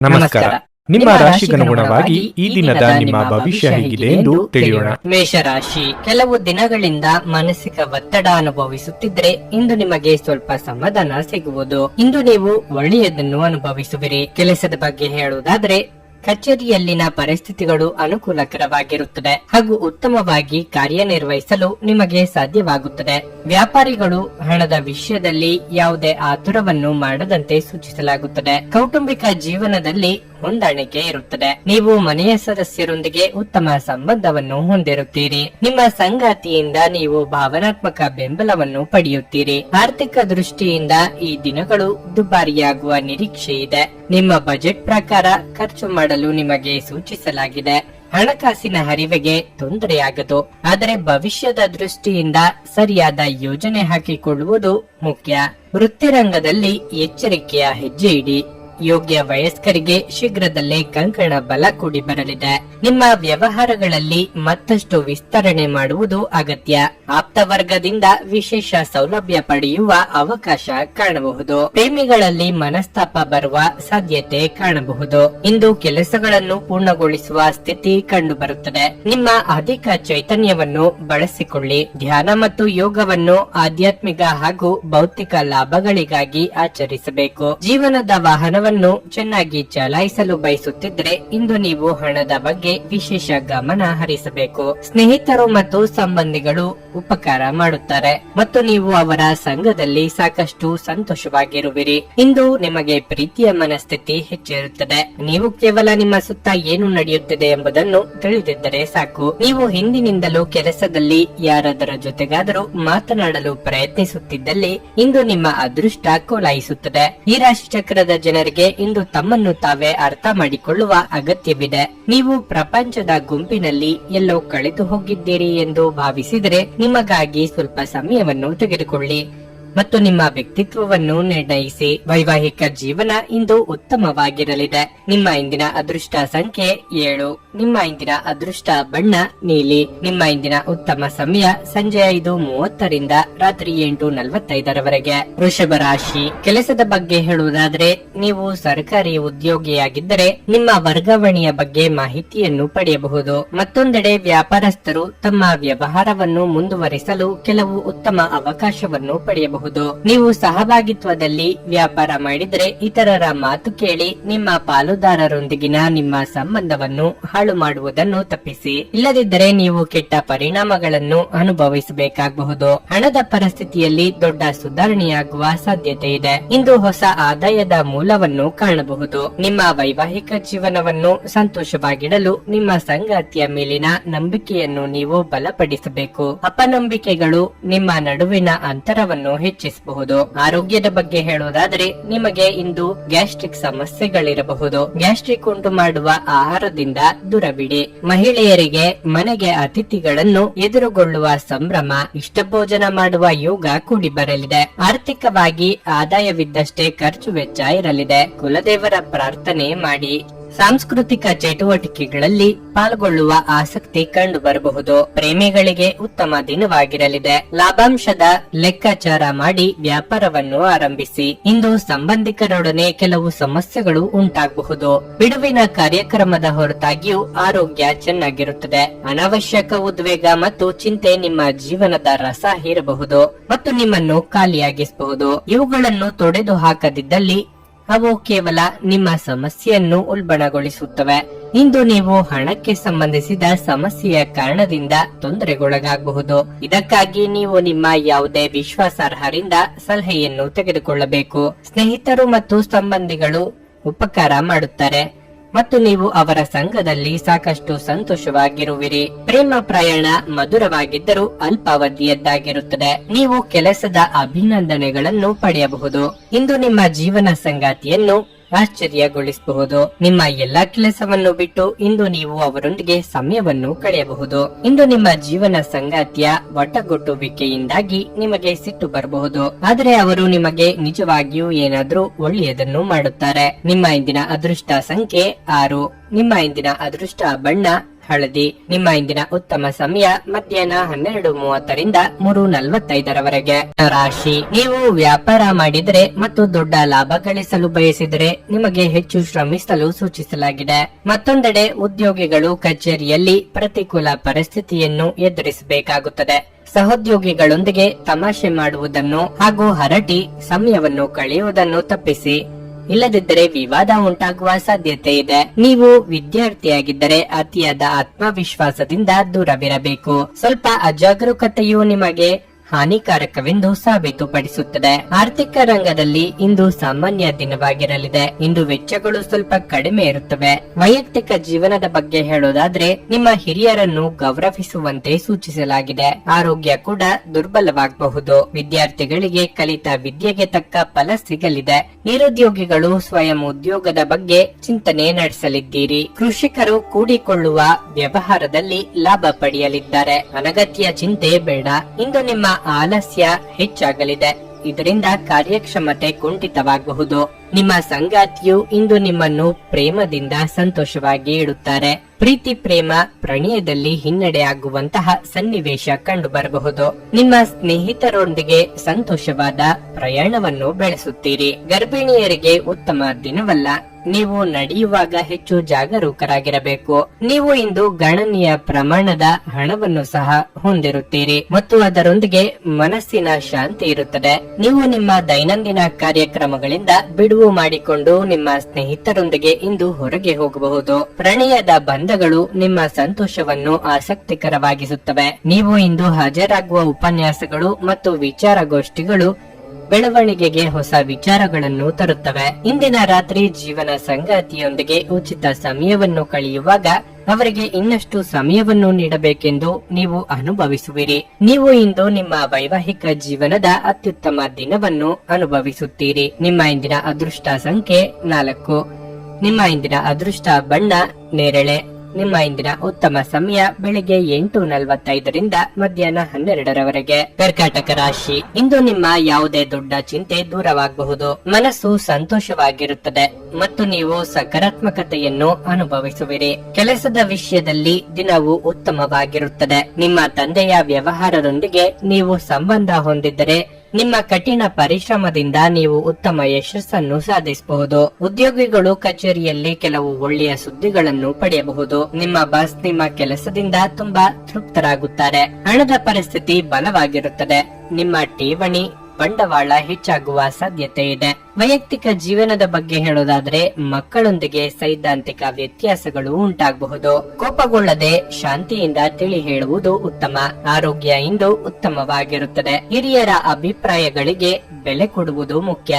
ನಮಸ್ಕಾರ. ನಿಮ್ಮ ರಾಶಿಗನುಗುಣವಾಗಿ ಈ ದಿನದ ನಿಮ್ಮ ಭವಿಷ್ಯ ಹೇಗಿದೆ ಎಂದು ತಿಳಿಯೋಣ. ಮೇಷರಾಶಿ, ಕೆಲವು ದಿನಗಳಿಂದ ಮಾನಸಿಕ ಒತ್ತಡ ಅನುಭವಿಸುತ್ತಿದ್ರೆ ಇಂದು ನಿಮಗೆ ಸ್ವಲ್ಪ ಸಮಾಧಾನ ಸಿಗುವುದು. ಇಂದು ನೀವು ಒಳ್ಳೆಯದನ್ನು ಅನುಭವಿಸುವಿರಿ. ಕೆಲಸದ ಬಗ್ಗೆ ಹೇಳುವುದಾದ್ರೆ ಕಚೇರಿಯಲ್ಲಿನ ಪರಿಸ್ಥಿತಿಗಳು ಅನುಕೂಲಕರವಾಗಿರುತ್ತದೆ ಹಾಗೂ ಉತ್ತಮವಾಗಿ ಕಾರ್ಯನಿರ್ವಹಿಸಲು ನಿಮಗೆ ಸಾಧ್ಯವಾಗುತ್ತದೆ. ವ್ಯಾಪಾರಿಗಳು ಹಣದ ವಿಷಯದಲ್ಲಿ ಯಾವುದೇ ಆತುರವನ್ನು ಮಾಡದಂತೆ ಸೂಚಿಸಲಾಗುತ್ತದೆ. ಕೌಟುಂಬಿಕ ಜೀವನದಲ್ಲಿ ಹೊಂದಾಣಿಕೆ ಇರುತ್ತದೆ. ನೀವು ಮನೆಯ ಸದಸ್ಯರೊಂದಿಗೆ ಉತ್ತಮ ಸಂಬಂಧವನ್ನು ಹೊಂದಿರುತ್ತೀರಿ. ನಿಮ್ಮ ಸಂಗಾತಿಯಿಂದ ನೀವು ಭಾವನಾತ್ಮಕ ಬೆಂಬಲವನ್ನು ಪಡೆಯುತ್ತೀರಿ. ಆರ್ಥಿಕ ದೃಷ್ಟಿಯಿಂದ ಈ ದಿನಗಳು ದುಬಾರಿಯಾಗುವ ನಿರೀಕ್ಷೆ ಇದೆ. ನಿಮ್ಮ ಬಜೆಟ್ ಪ್ರಕಾರ ಖರ್ಚು ಮಾಡಲು ನಿಮಗೆ ಸೂಚಿಸಲಾಗಿದೆ. ಹಣಕಾಸಿನ ಹರಿವಿಗೆ ತೊಂದರೆಯಾಗದು, ಆದರೆ ಭವಿಷ್ಯದ ದೃಷ್ಟಿಯಿಂದ ಸರಿಯಾದ ಯೋಜನೆ ಹಾಕಿಕೊಳ್ಳುವುದು ಮುಖ್ಯ. ವೃತ್ತಿರಂಗದಲ್ಲಿ ಎಚ್ಚರಿಕೆಯ ಹೆಜ್ಜೆ ಇಡಿ. ಯೋಗ್ಯ ವಯಸ್ಕರಿಗೆ ಶೀಘ್ರದಲ್ಲೇ ಕಂಕಣ ಬಲ ಕೂಡಿ ಬರಲಿದೆ. ನಿಮ್ಮ ವ್ಯವಹಾರಗಳಲ್ಲಿ ಮತ್ತಷ್ಟು ವಿಸ್ತರಣೆ ಮಾಡುವುದು ಅಗತ್ಯ. ಆಪ್ತ ವರ್ಗದಿಂದ ವಿಶೇಷ ಸೌಲಭ್ಯ ಪಡೆಯುವ ಅವಕಾಶ ಕಾಣಬಹುದು. ಪ್ರೇಮಿಗಳಲ್ಲಿ ಮನಸ್ತಾಪ ಬರುವ ಸಾಧ್ಯತೆ ಕಾಣಬಹುದು. ಇಂದು ಕೆಲಸಗಳನ್ನು ಪೂರ್ಣಗೊಳಿಸುವ ಸ್ಥಿತಿ ಕಂಡುಬರುತ್ತದೆ. ನಿಮ್ಮ ಅಧಿಕ ಚೈತನ್ಯವನ್ನು ಬಳಸಿಕೊಳ್ಳಿ. ಧ್ಯಾನ ಮತ್ತು ಯೋಗವನ್ನು ಆಧ್ಯಾತ್ಮಿಕ ಹಾಗೂ ಭೌತಿಕ ಲಾಭಗಳಿಗಾಗಿ ಆಚರಿಸಬೇಕು. ಜೀವನದ ವಾಹನವನ್ನು ಚೆನ್ನಾಗಿ ಚಲಾಯಿಸಲು ಬಯಸುತ್ತಿದ್ರೆ ಇಂದು ನೀವು ಹಣದ ಬಗ್ಗೆ ವಿಶೇಷ ಗಮನ ಹರಿಸಬೇಕು. ಸ್ನೇಹಿತರು ಮತ್ತು ಸಂಬಂಧಿಗಳು ಉಪಕಾರ ಮಾಡುತ್ತಾರೆ ಮತ್ತು ನೀವು ಅವರ ಸಂಘದಲ್ಲಿ ಸಾಕಷ್ಟು ಸಂತೋಷವಾಗಿರುವಿರಿ. ಇಂದು ನಿಮಗೆ ಪ್ರೀತಿಯ ಮನಸ್ಥಿತಿ ಹೆಚ್ಚಿರುತ್ತದೆ. ನೀವು ಕೇವಲ ನಿಮ್ಮ ಸುತ್ತ ಏನು ನಡೆಯುತ್ತಿದೆ ಎಂಬುದನ್ನು ತಿಳಿದಿದ್ದರೆ ಸಾಕು. ನೀವು ಹಿಂದಿನಿಂದಲೂ ಕೆಲಸದಲ್ಲಿ ಯಾರಾದರ ಜೊತೆಗಾದರೂ ಮಾತನಾಡಲು ಪ್ರಯತ್ನಿಸುತ್ತಿದ್ದಲ್ಲಿ ಇಂದು ನಿಮ್ಮ ಅದೃಷ್ಟ ಕೋಲಾಯಿಸುತ್ತದೆ. ಈ ರಾಶಿ ಚಕ್ರದ ಜನರಿಗೆ ಇಂದು ತಮ್ಮನ್ನು ತಾವೇ ಅರ್ಥ ಮಾಡಿಕೊಳ್ಳುವ ಅಗತ್ಯವಿದೆ. ನೀವು ಪ್ರಪಂಚದ ಗುಂಪಿನಲ್ಲಿ ಎಲ್ಲೋ ಕಳೆದು ಹೋಗಿದ್ದೀರಿ ಎಂದು ಭಾವಿಸಿದರೆ ನಿಮಗಾಗಿ ಸ್ವಲ್ಪ ಸಮಯವನ್ನು ತೆಗೆದುಕೊಳ್ಳಿ ಮತ್ತು ನಿಮ್ಮ ವ್ಯಕ್ತಿತ್ವವನ್ನು ನಿರ್ಣಯಿಸಿ. ವೈವಾಹಿಕ ಜೀವನ ಇಂದು ಉತ್ತಮವಾಗಿರಲಿದೆ. ನಿಮ್ಮ ಇಂದಿನ ಅದೃಷ್ಟ ಸಂಖ್ಯೆ 7. ನಿಮ್ಮ ಇಂದಿನ ಅದೃಷ್ಟ ಬಣ್ಣ ನೀಲಿ. ನಿಮ್ಮ ಇಂದಿನ ಉತ್ತಮ ಸಮಯ ಸಂಜೆ 5:30 ರಾತ್ರಿ 8:45 ವೃಷಭ ರಾಶಿ, ಕೆಲಸದ ಬಗ್ಗೆ ಹೇಳುವುದಾದ್ರೆ ನೀವು ಸರ್ಕಾರಿ ಉದ್ಯೋಗಿಯಾಗಿದ್ದರೆ ನಿಮ್ಮ ವರ್ಗಾವಣೆಯ ಬಗ್ಗೆ ಮಾಹಿತಿಯನ್ನು ಪಡೆಯಬಹುದು. ಮತ್ತೊಂದೆಡೆ ವ್ಯಾಪಾರಸ್ಥರು ತಮ್ಮ ವ್ಯವಹಾರವನ್ನು ಮುಂದುವರಿಸಲು ಕೆಲವು ಉತ್ತಮ ಅವಕಾಶವನ್ನು ಪಡೆಯಬಹುದು. ನೀವು ಸಹಭಾಗಿತ್ವದಲ್ಲಿ ವ್ಯಾಪಾರ ಮಾಡಿದ್ರೆ ಇತರರ ಮಾತು ಕೇಳಿ ನಿಮ್ಮ ಪಾಲುದಾರರೊಂದಿಗಿನ ನಿಮ್ಮ ಸಂಬಂಧವನ್ನು ಹಾಳು ಮಾಡುವುದನ್ನು ತಪ್ಪಿಸಿ. ಇಲ್ಲದಿದ್ದರೆ ನೀವು ಕೆಟ್ಟ ಪರಿಣಾಮಗಳನ್ನು ಅನುಭವಿಸಬೇಕಾಗಬಹುದು. ಹಣದ ಪರಿಸ್ಥಿತಿಯಲ್ಲಿ ದೊಡ್ಡ ಸುಧಾರಣೆಯಾಗುವ ಸಾಧ್ಯತೆ ಇದೆ. ಇಂದು ಹೊಸ ಆದಾಯದ ಮೂಲವನ್ನು ಕಾಣಬಹುದು. ನಿಮ್ಮ ವೈವಾಹಿಕ ಜೀವನವನ್ನು ಸಂತೋಷವಾಗಿಡಲು ನಿಮ್ಮ ಸಂಗಾತಿಯ ಮೇಲಿನ ನಂಬಿಕೆಯನ್ನು ನೀವು ಬಲಪಡಿಸಬೇಕು. ಅಪನಂಬಿಕೆಗಳು ನಿಮ್ಮ ನಡುವಿನ ಅಂತರವನ್ನು ಹೆಚ್ಚಿಸಬಹುದು. ಆರೋಗ್ಯದ ಬಗ್ಗೆ ಹೇಳುವುದಾದರೆ ನಿಮಗೆ ಇಂದು ಗ್ಯಾಸ್ಟ್ರಿಕ್ ಸಮಸ್ಯೆಗಳಿರಬಹುದು. ಗ್ಯಾಸ್ಟ್ರಿಕ್ ಉಂಟು ಮಾಡುವ ಆಹಾರದಿಂದ ದೂರವಿಡಿ. ಮಹಿಳೆಯರಿಗೆ ಮನೆಗೆ ಅತಿಥಿಗಳನ್ನು ಎದುರುಗೊಳ್ಳುವ ಸಂಭ್ರಮ, ಇಷ್ಟ ಭೋಜನ ಮಾಡುವ ಯೋಗ ಕೂಡಿ ಬರಲಿದೆ. ಆರ್ಥಿಕವಾಗಿ ಆದಾಯವಿದ್ದಷ್ಟೇ ಖರ್ಚು ವೆಚ್ಚ ಇರಲಿದೆ. ಕುಲದೇವರ ಪ್ರಾರ್ಥನೆ ಮಾಡಿ. ಸಾಂಸ್ಕೃತಿಕ ಚಟುವಟಿಕೆಗಳಲ್ಲಿ ಪಾಲ್ಗೊಳ್ಳುವ ಆಸಕ್ತಿ ಕಂಡು ಬರಬಹುದು. ಪ್ರೇಮಿಗಳಿಗೆ ಉತ್ತಮ ದಿನವಾಗಿರಲಿದೆ. ಲಾಭಾಂಶದ ಲೆಕ್ಕಾಚಾರ ಮಾಡಿ ವ್ಯಾಪಾರವನ್ನು ಆರಂಭಿಸಿ. ಇಂದು ಸಂಬಂಧಿಕರೊಡನೆ ಕೆಲವು ಸಮಸ್ಯೆಗಳು ಉಂಟಾಗಬಹುದು. ಬಿಡುವಿನ ಕಾರ್ಯಕ್ರಮದ ಹೊರತಾಗಿಯೂ ಆರೋಗ್ಯ ಚೆನ್ನಾಗಿರುತ್ತದೆ. ಅನಾವಶ್ಯಕ ಉದ್ವೇಗ ಮತ್ತು ಚಿಂತೆ ನಿಮ್ಮ ಜೀವನದ ರಸ ಹೀರಬಹುದು ಮತ್ತು ನಿಮ್ಮನ್ನು ಖಾಲಿಯಾಗಿಸಬಹುದು. ಇವುಗಳನ್ನು ತೊಡೆದು ಹಾಕದಿದ್ದಲ್ಲಿ ಅವು ಕೇವಲ ನಿಮ್ಮ ಸಮಸ್ಯೆಯನ್ನು ಉಲ್ಬಣಗೊಳಿಸುತ್ತವೆ. ಇಂದು ನೀವು ಹಣಕ್ಕೆ ಸಂಬಂಧಿಸಿದ ಸಮಸ್ಯೆಯ ಕಾರಣದಿಂದ ತೊಂದರೆಗೊಳಗಾಗಬಹುದು. ಇದಕ್ಕಾಗಿ ನೀವು ನಿಮ್ಮ ಯಾವುದೇ ವಿಶ್ವಾಸಾರ್ಹರಿಂದ ಸಲಹೆಯನ್ನು ತೆಗೆದುಕೊಳ್ಳಬೇಕು. ಸ್ನೇಹಿತರು ಮತ್ತು ಸಂಬಂಧಿಗಳು ಉಪಕಾರ ಮಾಡುತ್ತಾರೆ ಮತ್ತು ನೀವು ಅವರ ಸಂಘದಲ್ಲಿ ಸಾಕಷ್ಟು ಸಂತೋಷವಾಗಿರುವಿರಿ. ಪ್ರೇಮ ಪ್ರಯಾಣ ಮಧುರವಾಗಿದ್ದರೂ ಅಲ್ಪಾವಧಿಯದ್ದಾಗಿರುತ್ತದೆ. ನೀವು ಕೆಲಸದ ಅಭಿನಂದನೆಗಳನ್ನು ಪಡೆಯಬಹುದು. ಇಂದು ನಿಮ್ಮ ಜೀವನ ಸಂಗಾತಿಯನ್ನು ಆಶ್ಚರ್ಯಗೊಳಿಸಬಹುದು. ನಿಮ್ಮ ಎಲ್ಲಾ ಕೆಲಸವನ್ನು ಬಿಟ್ಟು ಇಂದು ನೀವು ಅವರೊಂದಿಗೆ ಸಮಯವನ್ನು ಕಳೆಯಬಹುದು. ಇಂದು ನಿಮ್ಮ ಜೀವನ ಸಂಗಾತಿಯ ಒಟ್ಟಗೊಟ್ಟುವಿಕೆಯಿಂದಾಗಿ ನಿಮಗೆ ಸಿಟ್ಟು ಬರಬಹುದು, ಆದರೆ ಅವರು ನಿಮಗೆ ನಿಜವಾಗಿಯೂ ಏನಾದ್ರೂ ಒಳ್ಳೆಯದನ್ನು ಮಾಡುತ್ತಾರೆ. ನಿಮ್ಮ ಇಂದಿನ ಅದೃಷ್ಟ ಸಂಖ್ಯೆ 6. ನಿಮ್ಮ ಇಂದಿನ ಅದೃಷ್ಟ ಬಣ್ಣ ಹಳದಿ. ನಿಮ್ಮ ಇಂದಿನ ಉತ್ತಮ ಸಮಯ ಮಧ್ಯಾಹ್ನ 12:30ರಿಂದ 3:45ರವರೆಗೆ. ರಾಶಿ, ನೀವು ವ್ಯಾಪಾರ ಮಾಡಿದರೆ ಮತ್ತು ದೊಡ್ಡ ಲಾಭ ಗಳಿಸಲು ಬಯಸಿದರೆ ನಿಮಗೆ ಹೆಚ್ಚು ಶ್ರಮಿಸಲು ಸೂಚಿಸಲಾಗಿದೆ. ಮತ್ತೊಂದೆಡೆ ಉದ್ಯೋಗಿಗಳು ಕಚೇರಿಯಲ್ಲಿ ಪ್ರತಿಕೂಲ ಪರಿಸ್ಥಿತಿಯನ್ನು ಎದುರಿಸಬೇಕಾಗುತ್ತದೆ. ಸಹೋದ್ಯೋಗಿಗಳೊಂದಿಗೆ ತಮಾಷೆ ಮಾಡುವುದನ್ನು ಹಾಗೂ ಹರಟಿ ಸಮಯವನ್ನು ಕಳೆಯುವುದನ್ನು ತಪ್ಪಿಸಿ, ಇಲ್ಲದಿದ್ದರೆ ವಿವಾದ ಉಂಟಾಗುವ ಸಾಧ್ಯತೆ ಇದೆ. ನೀವು ವಿದ್ಯಾರ್ಥಿಯಾಗಿದ್ದರೆ ಅತಿಯಾದ ಆತ್ಮವಿಶ್ವಾಸದಿಂದ ದೂರವಿರಬೇಕು. ಸ್ವಲ್ಪ ಅಜಾಗರೂಕತೆಯು ನಿಮಗೆ ಹಾನಿಕಾರಕವೆಂದು ಸಾಬೀತುಪಡಿಸುತ್ತದೆ. ಆರ್ಥಿಕ ರಂಗದಲ್ಲಿ ಇಂದು ಸಾಮಾನ್ಯ ದಿನವಾಗಿರಲಿದೆ. ಇಂದು ವೆಚ್ಚಗಳು ಸ್ವಲ್ಪ ಕಡಿಮೆ ಇರುತ್ತವೆ. ವೈಯಕ್ತಿಕ ಜೀವನದ ಬಗ್ಗೆ ಹೇಳೋದಾದ್ರೆ ನಿಮ್ಮ ಹಿರಿಯರನ್ನು ಗೌರವಿಸುವಂತೆ ಸೂಚಿಸಲಾಗಿದೆ. ಆರೋಗ್ಯ ಕೂಡ ದುರ್ಬಲವಾಗಬಹುದು. ವಿದ್ಯಾರ್ಥಿಗಳಿಗೆ ಕಲಿತ ವಿದ್ಯೆಗೆ ತಕ್ಕ ಫಲ ಸಿಗಲಿದೆ. ನಿರುದ್ಯೋಗಿಗಳು ಸ್ವಯಂ ಉದ್ಯೋಗದ ಬಗ್ಗೆ ಚಿಂತನೆ ನಡೆಸಲಿದ್ದೀರಿ. ಕೃಷಿಕರು ಕೂಡಿಕೊಳ್ಳುವ ವ್ಯವಹಾರದಲ್ಲಿ ಲಾಭ ಪಡೆಯಲಿದ್ದಾರೆ. ಅನಗತ್ಯ ಚಿಂತೆ ಬೇಡ. ಇಂದು ನಿಮ್ಮ ಆಲಸ್ಯ ಹೆಚ್ಚಾಗಲಿದೆ. ಇದರಿಂದ ಕಾರ್ಯಕ್ಷಮತೆ ಕುಂಠಿತವಾಗಬಹುದು. ನಿಮ್ಮ ಸಂಗಾತಿಯು ಇಂದು ನಿಮ್ಮನ್ನು ಪ್ರೇಮದಿಂದ ಸಂತೋಷವಾಗಿ ಇಡುತ್ತಾರೆ. ಪ್ರೀತಿ ಪ್ರೇಮ ಪ್ರಣಯದಲ್ಲಿ ಹಿನ್ನಡೆ ಆಗುವಂತಹ ಸನ್ನಿವೇಶ ಕಂಡು ಬರಬಹುದು. ನಿಮ್ಮ ಸ್ನೇಹಿತರೊಂದಿಗೆ ಸಂತೋಷವಾದ ಪ್ರಯಾಣವನ್ನು ಬೆಳೆಸುತ್ತೀರಿ. ಗರ್ಭಿಣಿಯರಿಗೆ ಉತ್ತಮ ದಿನವಲ್ಲ. ನೀವು ನಡೆಯುವಾಗ ಹೆಚ್ಚು ಜಾಗರೂಕರಾಗಿರಬೇಕು. ನೀವು ಇಂದು ಗಣನೀಯ ಪ್ರಮಾಣದ ಹಣವನ್ನು ಸಹ ಹೊಂದಿರುತ್ತೀರಿ ಮತ್ತು ಅದರೊಂದಿಗೆ ಮನಸ್ಸಿನ ಶಾಂತಿ ಇರುತ್ತದೆ. ನೀವು ನಿಮ್ಮ ದೈನಂದಿನ ಕಾರ್ಯಕ್ರಮಗಳಿಂದ ಬಿಡುವು ಮಾಡಿಕೊಂಡು ನಿಮ್ಮ ಸ್ನೇಹಿತರೊಂದಿಗೆ ಇಂದು ಹೊರಗೆ ಹೋಗಬಹುದು. ಪ್ರಣಯದ ಬಂಧಗಳು ನಿಮ್ಮ ಸಂತೋಷವನ್ನು ಆಸಕ್ತಿಕರವಾಗಿಸುತ್ತವೆ. ನೀವು ಇಂದು ಹಾಜರಾಗುವ ಉಪನ್ಯಾಸಗಳು ಮತ್ತು ವಿಚಾರಗೋಷ್ಠಿಗಳು ಬೆಳವಣಿಗೆಗೆ ಹೊಸ ವಿಚಾರಗಳನ್ನು ತರುತ್ತವೆ. ಇಂದಿನ ರಾತ್ರಿ ಜೀವನ ಸಂಗಾತಿಯೊಂದಿಗೆ ಉಚಿತ ಸಮಯವನ್ನು ಕಳೆಯುವಾಗ ಅವರಿಗೆ ಇನ್ನಷ್ಟು ಸಮಯವನ್ನು ನೀಡಬೇಕೆಂದು ನೀವು ಅನುಭವಿಸುವಿರಿ. ನೀವು ಇಂದು ನಿಮ್ಮ ವೈವಾಹಿಕ ಜೀವನದ ಅತ್ಯುತ್ತಮ ದಿನವನ್ನು ಅನುಭವಿಸುತ್ತೀರಿ. ನಿಮ್ಮ ಇಂದಿನ ಅದೃಷ್ಟ ಸಂಖ್ಯೆ 4. ನಿಮ್ಮ ಇಂದಿನ ಅದೃಷ್ಟ ಬಣ್ಣ ನೇರಳೆ. ನಿಮ್ಮ ಇಂದಿನ ಉತ್ತಮ ಸಮಯ ಬೆಳಿಗ್ಗೆ 8:45ರಿಂದ ಮಧ್ಯಾಹ್ನ 12ರವರೆಗೆ. ಕರ್ಕಾಟಕ ರಾಶಿ, ಇಂದು ನಿಮ್ಮ ಯಾವುದೇ ದೊಡ್ಡ ಚಿಂತೆ ದೂರವಾಗಬಹುದು. ಮನಸ್ಸು ಸಂತೋಷವಾಗಿರುತ್ತದೆ ಮತ್ತು ನೀವು ಸಕಾರಾತ್ಮಕತೆಯನ್ನು ಅನುಭವಿಸುವಿರಿ. ಕೆಲಸದ ವಿಷಯದಲ್ಲಿ ದಿನವು ಉತ್ತಮವಾಗಿರುತ್ತದೆ. ನಿಮ್ಮ ತಂದೆಯ ವ್ಯವಹಾರದೊಂದಿಗೆ ನೀವು ಸಂಬಂಧ ಹೊಂದಿದ್ದರೆ ನಿಮ್ಮ ಕಠಿಣ ಪರಿಶ್ರಮದಿಂದ ನೀವು ಉತ್ತಮ ಯಶಸ್ಸನ್ನು ಸಾಧಿಸಬಹುದು. ಉದ್ಯೋಗಿಗಳು ಕಚೇರಿಯಲ್ಲಿ ಕೆಲವು ಒಳ್ಳೆಯ ಸುದ್ದಿಗಳನ್ನು ಪಡೆಯಬಹುದು. ನಿಮ್ಮ ಬಾಸ್ ನಿಮ್ಮ ಕೆಲಸದಿಂದ ತುಂಬಾ ತೃಪ್ತರಾಗುತ್ತಾರೆ. ಹಣದ ಪರಿಸ್ಥಿತಿ ಬಲವಾಗಿರುತ್ತದೆ. ನಿಮ್ಮ ಠೇವಣಿ ಬಂಡವಾಳ ಹೆಚ್ಚಾಗುವ ಸಾಧ್ಯತೆ ಇದೆ. ವೈಯಕ್ತಿಕ ಜೀವನದ ಬಗ್ಗೆ ಹೇಳೋದಾದ್ರೆ ಮಕ್ಕಳೊಂದಿಗೆ ಸೈದ್ಧಾಂತಿಕ ವ್ಯತ್ಯಾಸಗಳು ಉಂಟಾಗಬಹುದು. ಕೋಪಗೊಳ್ಳದೆ ಶಾಂತಿಯಿಂದ ತಿಳಿ ಹೇಳುವುದು ಉತ್ತಮ. ಆರೋಗ್ಯ ಇಂದು ಉತ್ತಮವಾಗಿರುತ್ತದೆ. ಹಿರಿಯರ ಅಭಿಪ್ರಾಯಗಳಿಗೆ ಬೆಲೆ ಕೊಡುವುದು ಮುಖ್ಯ.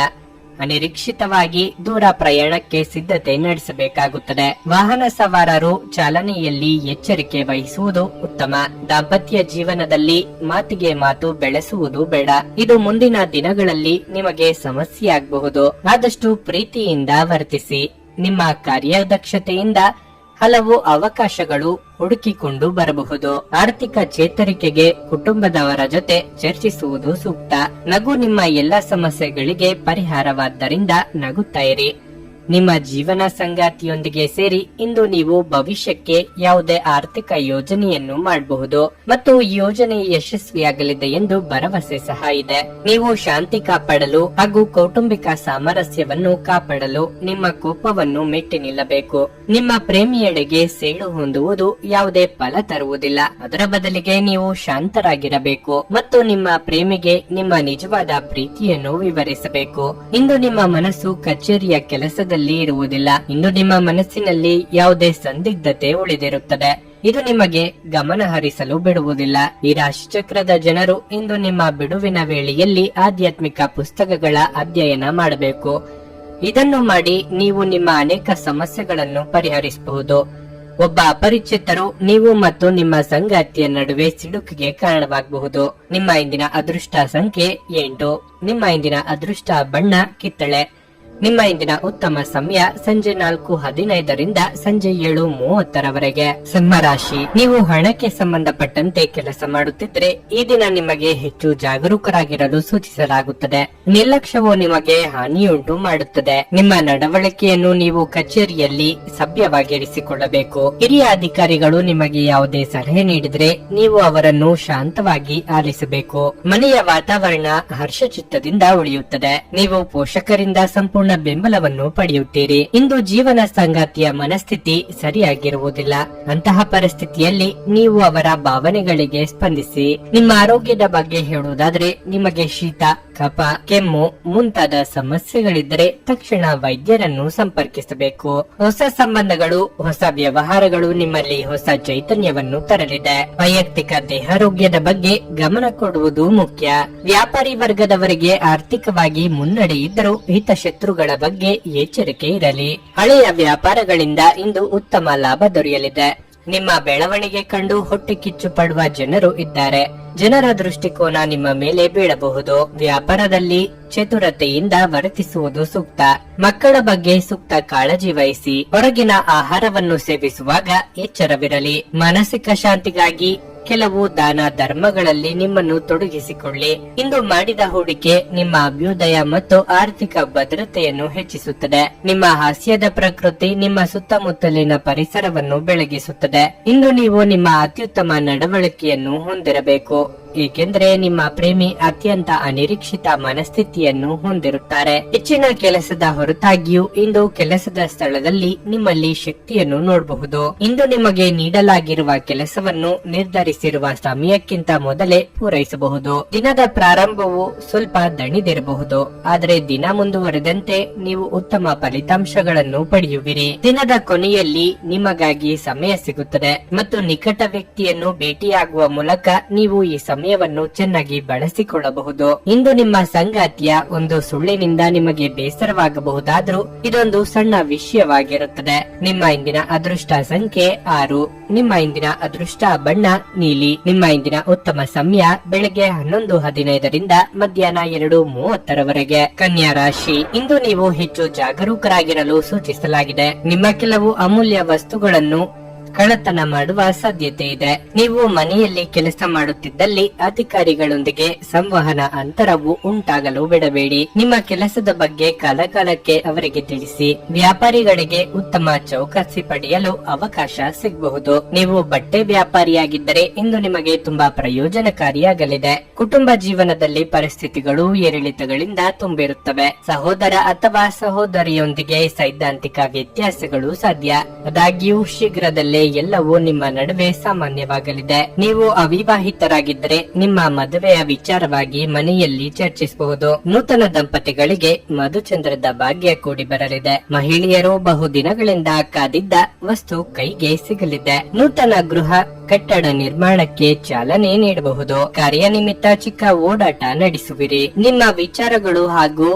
ಅನಿರೀಕ್ಷಿತವಾಗಿ ದೂರ ಪ್ರಯಾಣಕ್ಕೆ ಸಿದ್ಧತೆ ನಡೆಸಬೇಕಾಗುತ್ತದೆ. ವಾಹನ ಸವಾರರು ಚಾಲನೆಯಲ್ಲಿ ಎಚ್ಚರಿಕೆ ವಹಿಸುವುದು ಉತ್ತಮ. ದಾಂಪತ್ಯ ಜೀವನದಲ್ಲಿ ಮಾತಿಗೆ ಮಾತು ಬೆಳೆಸುವುದು ಬೇಡ. ಇದು ಮುಂದಿನ ದಿನಗಳಲ್ಲಿ ನಿಮಗೆ ಸಮಸ್ಯೆಯಾಗಬಹುದು. ಆದಷ್ಟು ಪ್ರೀತಿಯಿಂದ ವರ್ತಿಸಿ. ನಿಮ್ಮ ಕಾರ್ಯದಕ್ಷತೆಯಿಂದ ಹಲವು ಅವಕಾಶಗಳು ಹುಡುಕಿಕೊಂಡು ಬರಬಹುದು. ಆರ್ಥಿಕ ಚೇತರಿಕೆಗೆ ಕುಟುಂಬದವರ ಜೊತೆ ಚರ್ಚಿಸುವುದು ಸೂಕ್ತ. ನಗು ನಿಮ್ಮ ಎಲ್ಲ ಸಮಸ್ಯೆಗಳಿಗೆ ಪರಿಹಾರವಾದ್ದರಿಂದ ನಗುತ್ತಾ ಇರಿ. ನಿಮ್ಮ ಜೀವನ ಸಂಗಾತಿಯೊಂದಿಗೆ ಸೇರಿ ಇಂದು ನೀವು ಭವಿಷ್ಯಕ್ಕೆ ಯಾವುದೇ ಆರ್ಥಿಕ ಯೋಜನೆಯನ್ನು ಮಾಡಬಹುದು ಮತ್ತು ಈ ಯೋಜನೆ ಯಶಸ್ವಿಯಾಗಲಿದೆ ಎಂದು ಭರವಸೆ ಸಹ ಇದೆ. ನೀವು ಶಾಂತಿ ಕಾಪಾಡಲು ಹಾಗೂ ಕೌಟುಂಬಿಕ ಸಾಮರಸ್ಯವನ್ನು ಕಾಪಾಡಲು ನಿಮ್ಮ ಕೋಪವನ್ನು ಮೆಟ್ಟಿ ನಿಲ್ಲಬೇಕು. ನಿಮ್ಮ ಪ್ರೇಮಿಯೆಡೆಗೆ ಸೇಡು ಹೊಂದುವುದು ಯಾವುದೇ ಫಲ ತರುವುದಿಲ್ಲ. ಅದರ ಬದಲಿಗೆ ನೀವು ಶಾಂತರಾಗಿರಬೇಕು ಮತ್ತು ನಿಮ್ಮ ಪ್ರೇಮಿಗೆ ನಿಮ್ಮ ನಿಜವಾದ ಪ್ರೀತಿಯನ್ನು ವಿವರಿಸಬೇಕು. ಇಂದು ನಿಮ್ಮ ಮನಸ್ಸು ಕಚೇರಿಯ ಕೆಲಸದಲ್ಲಿ ಇರುವುದಿಲ್ಲ. ಇಂದು ನಿಮ್ಮ ಮನಸ್ಸಿನಲ್ಲಿ ಯಾವುದೇ ಸಂದಿಗ್ಧತೆ ಉಳಿದಿರುತ್ತದೆ. ಇದು ನಿಮಗೆ ಗಮನ ಹರಿಸಲು ಬಿಡುವುದಿಲ್ಲ. ಈ ರಾಶಿಚಕ್ರದ ಜನರು ಇಂದು ನಿಮ್ಮ ಬಿಡುವಿನ ವೇಳೆಯಲ್ಲಿ ಆಧ್ಯಾತ್ಮಿಕ ಪುಸ್ತಕಗಳ ಅಧ್ಯಯನ ಮಾಡಬೇಕು. ಇದನ್ನು ಮಾಡಿ ನೀವು ನಿಮ್ಮ ಅನೇಕ ಸಮಸ್ಯೆಗಳನ್ನು ಪರಿಹರಿಸಬಹುದು. ಒಬ್ಬ ಅಪರಿಚಿತರು ನೀವು ಮತ್ತು ನಿಮ್ಮ ಸಂಗಾತಿಯ ನಡುವೆ ಸಿಡುಕಿಗೆ ಕಾರಣವಾಗಬಹುದು. ನಿಮ್ಮ ಇಂದಿನ ಅದೃಷ್ಟ ಸಂಖ್ಯೆ 8. ನಿಮ್ಮ ಇಂದಿನ ಅದೃಷ್ಟ ಬಣ್ಣ ಕಿತ್ತಳೆ. ನಿಮ್ಮ ಇಂದಿನ ಉತ್ತಮ ಸಮಯ ಸಂಜೆ 4:15ರಿಂದ ಸಂಜೆ 7:30ರವರೆಗೆ. ಸಿಂಹ ರಾಶಿ, ನೀವು ಹಣಕ್ಕೆ ಸಂಬಂಧಪಟ್ಟಂತೆ ಕೆಲಸ ಮಾಡುತ್ತಿದ್ರೆ ಈ ದಿನ ನಿಮಗೆ ಹೆಚ್ಚು ಜಾಗರೂಕರಾಗಿರಲು ಸೂಚಿಸಲಾಗುತ್ತದೆ. ನಿರ್ಲಕ್ಷ್ಯವು ನಿಮಗೆ ಹಾನಿಯುಂಟು ಮಾಡುತ್ತದೆ. ನಿಮ್ಮ ನಡವಳಿಕೆಯನ್ನು ನೀವು ಕಚೇರಿಯಲ್ಲಿ ಸಭ್ಯವಾಗಿರಿಸಿಕೊಳ್ಳಬೇಕು. ಹಿರಿಯ ಅಧಿಕಾರಿಗಳು ನಿಮಗೆ ಯಾವುದೇ ಸಲಹೆ ನೀಡಿದ್ರೆ ನೀವು ಅವರನ್ನು ಶಾಂತವಾಗಿ ಆಲಿಸಬೇಕು. ಮನೆಯ ವಾತಾವರಣ ಹರ್ಷಚಿತ್ತದಿಂದ ಉಳಿಯುತ್ತದೆ. ನೀವು ಪೋಷಕರಿಂದ ಸಂಪೂರ್ಣ ಬೆಂಬಲವನ್ನು ಪಡೆಯುತ್ತೀರಿ. ಇಂದು ಜೀವನ ಸಂಗಾತಿಯ ಮನಸ್ಥಿತಿ ಸರಿಯಾಗಿರುವುದಿಲ್ಲ. ಅಂತಹ ಪರಿಸ್ಥಿತಿಯಲ್ಲಿ ನೀವು ಅವರ ಭಾವನೆಗಳಿಗೆ ಸ್ಪಂದಿಸಿ. ನಿಮ್ಮ ಆರೋಗ್ಯದ ಬಗ್ಗೆ ಹೇಳುವುದಾದ್ರೆ ನಿಮಗೆ ಶೀತ, ಕಫ, ಕೆಮ್ಮು ಮುಂತಾದ ಸಮಸ್ಯೆಗಳಿದ್ದರೆ ತಕ್ಷಣ ವೈದ್ಯರನ್ನು ಸಂಪರ್ಕಿಸಬೇಕು. ಹೊಸ ಸಂಬಂಧಗಳು, ಹೊಸ ವ್ಯವಹಾರಗಳು ನಿಮ್ಮಲ್ಲಿ ಹೊಸ ಚೈತನ್ಯವನ್ನು ತರಲಿದೆ. ವೈಯಕ್ತಿಕ ದೇಹಾರೋಗ್ಯದ ಬಗ್ಗೆ ಗಮನ ಕೊಡುವುದು ಮುಖ್ಯ. ವ್ಯಾಪಾರಿ ವರ್ಗದವರಿಗೆ ಆರ್ಥಿಕವಾಗಿ ಮುನ್ನಡೆ ಇದ್ದರೂ ಹಿತಶತ್ರುಗಳ ಬಗ್ಗೆ ಎಚ್ಚರಿಕೆ ಇರಲಿ. ಹಳೆಯ ವ್ಯಾಪಾರಗಳಿಂದ ಇಂದು ಉತ್ತಮ ಲಾಭ ದೊರೆಯಲಿದೆ. ನಿಮ್ಮ ಬೆಳವಣಿಗೆ ಕಂಡು ಹೊಟ್ಟೆ ಕಿಚ್ಚು ಪಡುವ ಜನರು ಇದ್ದಾರೆ. ಜನರ ದೃಷ್ಟಿಕೋನ ನಿಮ್ಮ ಮೇಲೆ ಬೀಳಬಹುದು. ವ್ಯಾಪಾರದಲ್ಲಿ ಚತುರತೆಯಿಂದ ವರ್ತಿಸುವುದು ಸೂಕ್ತ. ಮಕ್ಕಳ ಬಗ್ಗೆ ಸೂಕ್ತ ಕಾಳಜಿ ವಹಿಸಿ. ಹೊರಗಿನ ಆಹಾರವನ್ನು ಸೇವಿಸುವಾಗ ಎಚ್ಚರವಿರಲಿ. ಮಾನಸಿಕ ಶಾಂತಿಗಾಗಿ ಕೆಲವು ದಾನ ಧರ್ಮಗಳಲ್ಲಿ ನಿಮ್ಮನ್ನು ತೊಡಗಿಸಿಕೊಳ್ಳಿ. ಇಂದು ಮಾಡಿದ ಹೂಡಿಕೆ ನಿಮ್ಮ ಅಭ್ಯುದಯ ಮತ್ತು ಆರ್ಥಿಕ ಭದ್ರತೆಯನ್ನು ಹೆಚ್ಚಿಸುತ್ತದೆ. ನಿಮ್ಮ ಹಾಸ್ಯದ ಪ್ರಕೃತಿ ನಿಮ್ಮ ಸುತ್ತಮುತ್ತಲಿನ ಪರಿಸರವನ್ನು ಬೆಳಗಿಸುತ್ತದೆ. ಇಂದು ನೀವು ನಿಮ್ಮ ಅತ್ಯುತ್ತಮ ನಡವಳಿಕೆಯನ್ನು ಹೊಂದಿರಬೇಕು, ಏಕೆಂದರೆ ನಿಮ್ಮ ಪ್ರೇಮಿ ಅತ್ಯಂತ ಅನಿರೀಕ್ಷಿತ ಮನಸ್ಥಿತಿಯನ್ನು ಹೊಂದಿರುತ್ತಾರೆ. ಹೆಚ್ಚಿನ ಕೆಲಸದ ಹೊರತಾಗಿಯೂ ಇಂದು ಕೆಲಸದ ಸ್ಥಳದಲ್ಲಿ ನಿಮ್ಮಲ್ಲಿ ಶಕ್ತಿಯನ್ನು ನೋಡಬಹುದು. ಇಂದು ನಿಮಗೆ ನೀಡಲಾಗಿರುವ ಕೆಲಸವನ್ನು ನಿರ್ಧರಿಸಿರುವ ಸಮಯಕ್ಕಿಂತ ಮೊದಲೇ ಪೂರೈಸಬಹುದು. ದಿನದ ಪ್ರಾರಂಭವು ಸ್ವಲ್ಪ ದಣಿದಿರಬಹುದು, ಆದರೆ ದಿನ ಮುಂದುವರೆದಂತೆ ನೀವು ಉತ್ತಮ ಫಲಿತಾಂಶಗಳನ್ನು ಪಡೆಯುವಿರಿ. ದಿನದ ಕೊನೆಯಲ್ಲಿ ನಿಮಗಾಗಿ ಸಮಯ ಸಿಗುತ್ತದೆ ಮತ್ತು ನಿಕಟ ವ್ಯಕ್ತಿಯನ್ನು ಭೇಟಿಯಾಗುವ ಮೂಲಕ ನೀವು ಈ ಸಮಯವನ್ನು ಚೆನ್ನಾಗಿ ಬಳಸಿಕೊಳ್ಳಬಹುದು. ಇಂದು ನಿಮ್ಮ ಸಂಗಾತಿಯ ಒಂದು ಸುಳ್ಳಿನಿಂದ ನಿಮಗೆ ಬೇಸರವಾಗಬಹುದಾದ್ರೂ ಇದೊಂದು ಸಣ್ಣ ವಿಷಯವಾಗಿರುತ್ತದೆ. ನಿಮ್ಮ ಇಂದಿನ ಅದೃಷ್ಟ ಸಂಖ್ಯೆ 6. ನಿಮ್ಮ ಇಂದಿನ ಅದೃಷ್ಟ ಬಣ್ಣ ನೀಲಿ. ನಿಮ್ಮ ಇಂದಿನ ಉತ್ತಮ ಸಮಯ ಬೆಳಗ್ಗೆ 11:15ರಿಂದ ಮಧ್ಯಾಹ್ನ 2:30ರವರೆಗೆ. ಕನ್ಯಾ ರಾಶಿ, ಇಂದು ನೀವು ಹೆಚ್ಚು ಜಾಗರೂಕರಾಗಿರಲು ಸೂಚಿಸಲಾಗಿದೆ. ನಿಮ್ಮ ಕೆಲವು ಅಮೂಲ್ಯ ವಸ್ತುಗಳನ್ನು ಕಳ್ಳತನ ಮಾಡುವ ಸಾಧ್ಯತೆ ಇದೆ. ನೀವು ಮನೆಯಲ್ಲಿ ಕೆಲಸ ಮಾಡುತ್ತಿದ್ದಲ್ಲಿ ಅಧಿಕಾರಿಗಳೊಂದಿಗೆ ಸಂವಹನ ಅಂತರವು ಉಂಟಾಗಲು ಬಿಡಬೇಡಿ. ನಿಮ್ಮ ಕೆಲಸದ ಬಗ್ಗೆ ಕಾಲಕಾಲಕ್ಕೆ ಅವರಿಗೆ ತಿಳಿಸಿ. ವ್ಯಾಪಾರಿಗಳಿಗೆ ಉತ್ತಮ ಚೌಕಸಿ ಪಡೆಯಲು ಅವಕಾಶ ಸಿಗಬಹುದು. ನೀವು ಬಟ್ಟೆ ವ್ಯಾಪಾರಿಯಾಗಿದ್ದರೆ ಇಂದು ನಿಮಗೆ ತುಂಬಾ ಪ್ರಯೋಜನಕಾರಿಯಾಗಲಿದೆ. ಕುಟುಂಬ ಜೀವನದಲ್ಲಿ ಪರಿಸ್ಥಿತಿಗಳು ಏರಿಳಿತಗಳಿಂದ ತುಂಬಿರುತ್ತವೆ. ಸಹೋದರ ಅಥವಾ ಸಹೋದರಿಯೊಂದಿಗೆ ಸೈದ್ಧಾಂತಿಕ ವ್ಯತ್ಯಾಸಗಳು ಸಾಧ್ಯ. ಆದಾಗ್ಯೂ ಶೀಘ್ರದಲ್ಲೇ ಎಲ್ಲವೂ ನಿಮ್ಮ ನಡುವೆ ಸಾಮಾನ್ಯವಾಗಲಿದೆ. ನೀವು ಅವಿವಾಹಿತರಾಗಿದ್ದರೆ ನಿಮ್ಮ ಮದುವೆಯ ವಿಚಾರವಾಗಿ ಮನೆಯಲ್ಲಿ ಚರ್ಚಿಸಬಹುದು. ನೂತನ ದಂಪತಿಗಳಿಗೆ ಮಧುಚಂದ್ರದ ಭಾಗ್ಯ ಕೂಡಿ ಬರಲಿದೆ. ಮಹಿಳೆಯರು ಬಹುದಿನಗಳಿಂದ ಕಾದಿದ್ದ ವಸ್ತು ಕೈಗೆ ಸಿಗಲಿದೆ. ನೂತನ ಗೃಹ ಕಟ್ಟಡ ನಿರ್ಮಾಣಕ್ಕೆ ಚಾಲನೆ ನೀಡಬಹುದು. ಕಾರ್ಯನಿಮಿತ್ತ ಚಿಕ್ಕ ಓಡಾಟ ನಡೆಸುವಿರಿ. ನಿಮ್ಮ ವಿಚಾರಗಳು ಹಾಗೂ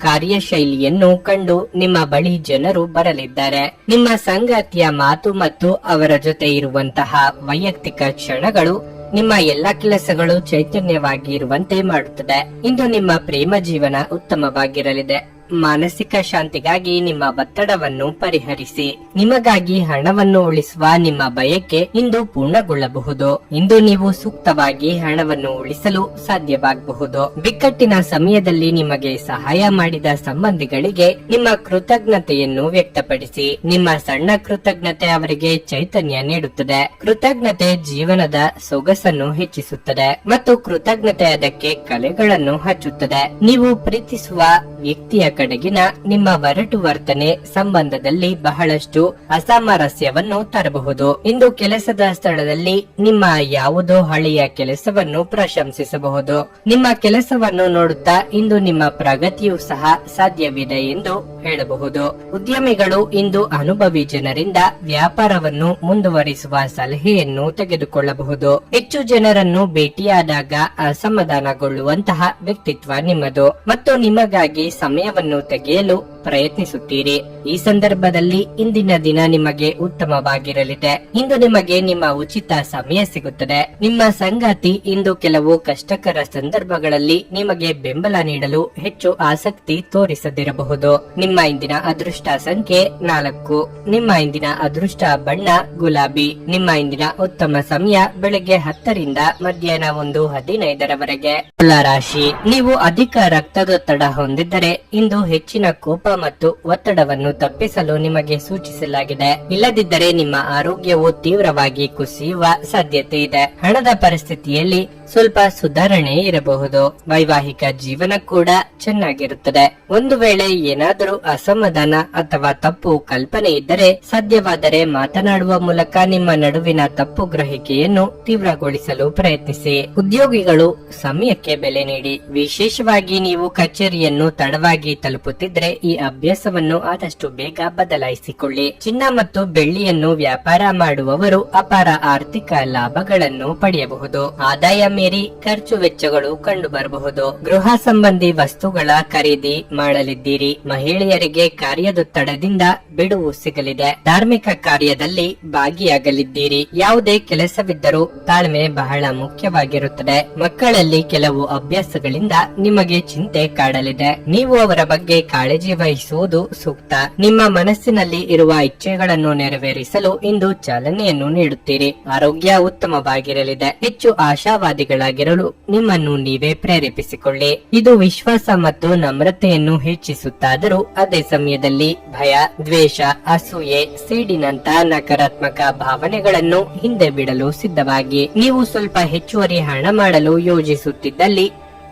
ಕಾರ್ಯಶೈಲಿಯನ್ನು ಕಂಡು ನಿಮ್ಮ ಬಳಿ ಜನರು ಬರಲಿದ್ದಾರೆ. ನಿಮ್ಮ ಸಂಗಾತಿಯ ಮಾತು ಮತ್ತು ಅವರ ಜೊತೆ ಇರುವಂತಹ ವೈಯಕ್ತಿಕ ಕ್ಷಣಗಳು ನಿಮ್ಮ ಎಲ್ಲಾ ಕೆಲಸಗಳು ಚೈತನ್ಯವಾಗಿ ಇರುವಂತೆ ಮಾಡುತ್ತದೆ. ಇಂದು ನಿಮ್ಮ ಪ್ರೇಮ ಜೀವನ ಉತ್ತಮವಾಗಿರಲಿದೆ. ಮಾನಸಿಕ ಶಾಂತಿಗಾಗಿ ನಿಮ್ಮ ಒತ್ತಡವನ್ನು ಪರಿಹರಿಸಿ. ನಿಮಗಾಗಿ ಹಣವನ್ನು ಉಳಿಸುವ ನಿಮ್ಮ ಬಯಕೆ ಇಂದು ಪೂರ್ಣಗೊಳ್ಳಬಹುದು. ಇಂದು ನೀವು ಸೂಕ್ತವಾಗಿ ಹಣವನ್ನು ಉಳಿಸಲು ಸಾಧ್ಯವಾಗಬಹುದು. ಬಿಕ್ಕಟ್ಟಿನ ಸಮಯದಲ್ಲಿ ನಿಮಗೆ ಸಹಾಯ ಮಾಡಿದ ಸಂಬಂಧಿಗಳಿಗೆ ನಿಮ್ಮ ಕೃತಜ್ಞತೆಯನ್ನು ವ್ಯಕ್ತಪಡಿಸಿ. ನಿಮ್ಮ ಸಣ್ಣ ಕೃತಜ್ಞತೆ ಅವರಿಗೆ ಚೈತನ್ಯ ನೀಡುತ್ತದೆ. ಕೃತಜ್ಞತೆ ಜೀವನದ ಸೊಗಸನ್ನು ಹೆಚ್ಚಿಸುತ್ತದೆ ಮತ್ತು ಕೃತಜ್ಞತೆ ಅದಕ್ಕೆ ಕಲೆಗಳನ್ನು ಹಚ್ಚುತ್ತದೆ. ನೀವು ಪ್ರೀತಿಸುವ ವ್ಯಕ್ತಿಯ ಕಡೆಗಿನ ನಿಮ್ಮ ಒರಟು ವರ್ತನೆ ಸಂಬಂಧದಲ್ಲಿ ಬಹಳಷ್ಟು ಅಸಾಮರಸ್ಯವನ್ನು ತರಬಹುದು. ಇಂದು ಕೆಲಸದ ಸ್ಥಳದಲ್ಲಿ ನಿಮ್ಮ ಯಾವುದೋ ಹಳೆಯ ಕೆಲಸವನ್ನು ಪ್ರಶಂಸಿಸಬಹುದು. ನಿಮ್ಮ ಕೆಲಸವನ್ನು ನೋಡುತ್ತಾ ಇಂದು ನಿಮ್ಮ ಪ್ರಗತಿಯೂ ಸಹ ಸಾಧ್ಯವಿದೆ ಎಂದು ಹೇಳಬಹುದು. ಉದ್ಯಮಿಗಳು ಇಂದು ಅನುಭವಿ ಜನರಿಂದ ವ್ಯಾಪಾರವನ್ನು ಮುಂದುವರಿಸುವ ಸಲಹೆಯನ್ನು ತೆಗೆದುಕೊಳ್ಳಬಹುದು. ಹೆಚ್ಚು ಜನರನ್ನು ಭೇಟಿಯಾದಾಗ ಅಸಮಾಧಾನಗೊಳ್ಳುವಂತಹ ವ್ಯಕ್ತಿತ್ವ ನಿಮ್ಮದು ಮತ್ತು ನಿಮಗಾಗಿ ಸಮಯವನ್ನು ಹಣವನ್ನು ತೆಗೆಯಲು ಪ್ರಯತ್ನಿಸುತ್ತೀರಿ. ಈ ಸಂದರ್ಭದಲ್ಲಿ ಇಂದಿನ ದಿನ ನಿಮಗೆ ಉತ್ತಮವಾಗಿರಲಿದೆ. ಇಂದು ನಿಮಗೆ ನಿಮ್ಮ ಉಚಿತ ಸಮಯ ಸಿಗುತ್ತದೆ. ನಿಮ್ಮ ಸಂಗಾತಿ ಇಂದು ಕೆಲವು ಕಷ್ಟಕರ ಸಂದರ್ಭಗಳಲ್ಲಿ ನಿಮಗೆ ಬೆಂಬಲ ನೀಡಲು ಹೆಚ್ಚು ಆಸಕ್ತಿ ತೋರಿಸದಿರಬಹುದು. ನಿಮ್ಮ ಇಂದಿನ ಅದೃಷ್ಟ ಸಂಖ್ಯೆ 4. ನಿಮ್ಮ ಇಂದಿನ ಅದೃಷ್ಟ ಬಣ್ಣ ಗುಲಾಬಿ. ನಿಮ್ಮ ಇಂದಿನ ಉತ್ತಮ ಸಮಯ ಬೆಳಗ್ಗೆ 10 ರಿಂದ ಮಧ್ಯಾಹ್ನ 1:15 ತುಲಾ ರಾಶಿ. ನೀವು ಅಧಿಕ ರಕ್ತದೊತ್ತಡ ಹೊಂದಿದ್ದರೆ ಇಂದು ಹೆಚ್ಚಿನ ಕೋಪ ಮತ್ತು ಒತ್ತಡವನ್ನು ತಪ್ಪಿಸಲು ನಿಮಗೆ ಸೂಚಿಸಲಾಗಿದೆ. ಇಲ್ಲದಿದ್ದರೆ ನಿಮ್ಮ ಆರೋಗ್ಯವು ತೀವ್ರವಾಗಿ ಕುಸಿಯುವ ಸಾಧ್ಯತೆ ಇದೆ. ಹಣದ ಪರಿಸ್ಥಿತಿಯಲ್ಲಿ ಸ್ವಲ್ಪ ಸುಧಾರಣೆ ಇರಬಹುದು. ವೈವಾಹಿಕ ಜೀವನ ಕೂಡ ಚೆನ್ನಾಗಿರುತ್ತದೆ. ಒಂದು ವೇಳೆ ಏನಾದರೂ ಅಸಮಾಧಾನ ಅಥವಾ ತಪ್ಪು ಕಲ್ಪನೆ ಇದ್ದರೆ ಸಾಧ್ಯವಾದರೆ ಮಾತನಾಡುವ ಮೂಲಕ ನಿಮ್ಮ ನಡುವಿನ ತಪ್ಪು ಗ್ರಹಿಕೆಯನ್ನು ತೀವ್ರಗೊಳಿಸಲು ಪ್ರಯತ್ನಿಸಿ. ಉದ್ಯೋಗಿಗಳು ಸಮಯಕ್ಕೆ ಬೆಲೆ ನೀಡಿ. ವಿಶೇಷವಾಗಿ ನೀವು ಕಚೇರಿಯನ್ನು ತಡವಾಗಿ ತಲುಪುತ್ತಿದ್ರೆ ಈ ಅಭ್ಯಾಸವನ್ನು ಆದಷ್ಟು ಬೇಗ ಬದಲಾಯಿಸಿಕೊಳ್ಳಿ. ಚಿನ್ನ ಮತ್ತು ಬೆಳ್ಳಿಯನ್ನು ವ್ಯಾಪಾರ ಮಾಡುವವರು ಅಪಾರ ಆರ್ಥಿಕ ಲಾಭಗಳನ್ನು ಪಡೆಯಬಹುದು. ಆದಾಯ ಮೀರಿ ಖರ್ಚು ವೆಚ್ಚಗಳು ಕಂಡು ಬರಬಹುದು. ಗೃಹ ಸಂಬಂಧಿ ವಸ್ತುಗಳ ಖರೀದಿ ಮಾಡಲಿದ್ದೀರಿ. ಮಹಿಳೆಯರಿಗೆ ಕಾರ್ಯದೊತ್ತಡದಿಂದ ಬಿಡುವು ಸಿಗಲಿದೆ. ಧಾರ್ಮಿಕ ಕಾರ್ಯದಲ್ಲಿ ಭಾಗಿಯಾಗಲಿದ್ದೀರಿ. ಯಾವುದೇ ಕೆಲಸವಿದ್ದರೂ ತಾಳ್ಮೆ ಬಹಳ ಮುಖ್ಯವಾಗಿರುತ್ತದೆ. ಮಕ್ಕಳಲ್ಲಿ ಕೆಲವು ಅಭ್ಯಾಸಗಳಿಂದ ನಿಮಗೆ ಚಿಂತೆ ಕಾಡಲಿದೆ. ನೀವು ಅವರ ಬಗ್ಗೆ ಕಾಳಜಿ ವಹಿಸುವುದು ಸೂಕ್ತ. ನಿಮ್ಮ ಮನಸ್ಸಿನಲ್ಲಿ ಇರುವ ಇಚ್ಛೆಗಳನ್ನು ನೆರವೇರಿಸಲು ಇಂದು ಚಾಲನೆಯನ್ನು ನೀಡುತ್ತೀರಿ. ಆರೋಗ್ಯ ಉತ್ತಮವಾಗಿರಲಿದೆ. ಹೆಚ್ಚು ಆಶಾವಾದಿಗಳಾಗಿರಲು ನಿಮ್ಮನ್ನು ನೀವೇ ಪ್ರೇರೇಪಿಸಿಕೊಳ್ಳಿ. ಇದು ವಿಶ್ವಾಸ ಮತ್ತು ನಮ್ರತೆಯನ್ನು ಹೆಚ್ಚಿಸುತ್ತಾದರೂ ಅದೇ ಸಮಯದಲ್ಲಿ ಭಯ, ದ್ವೇಷ, ಅಸೂಯೆ, ಸಿಡಿನಂತ ನಕಾರಾತ್ಮಕ ಭಾವನೆಗಳನ್ನು ಹಿಂದೆ ಬಿಡಲು ಸಿದ್ಧವಾಗಿ. ನೀವು ಸ್ವಲ್ಪ ಹೆಚ್ಚುವರಿ ಹಣ ಮಾಡಲು ಯೋಜಿಸುತ್ತಿದ್ದಲ್ಲಿ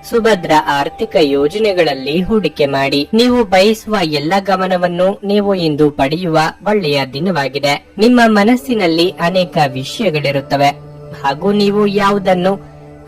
ಸುಭದ್ರ ಆರ್ಥಿಕ ಯೋಜನೆಗಳಲ್ಲಿ ಹೂಡಿಕೆ ಮಾಡಿ. ನೀವು ಬಯಸುವ ಎಲ್ಲ ಗಮನವನ್ನು ನೀವು ಇಂದು ಪಡೆಯುವ ಒಳ್ಳೆಯ ದಿನವಾಗಿದೆ. ನಿಮ್ಮ ಮನಸ್ಸಿನಲ್ಲಿ ಅನೇಕ ವಿಷಯಗಳಿರುತ್ತವೆ ಹಾಗೂ ನೀವು ಯಾವುದನ್ನು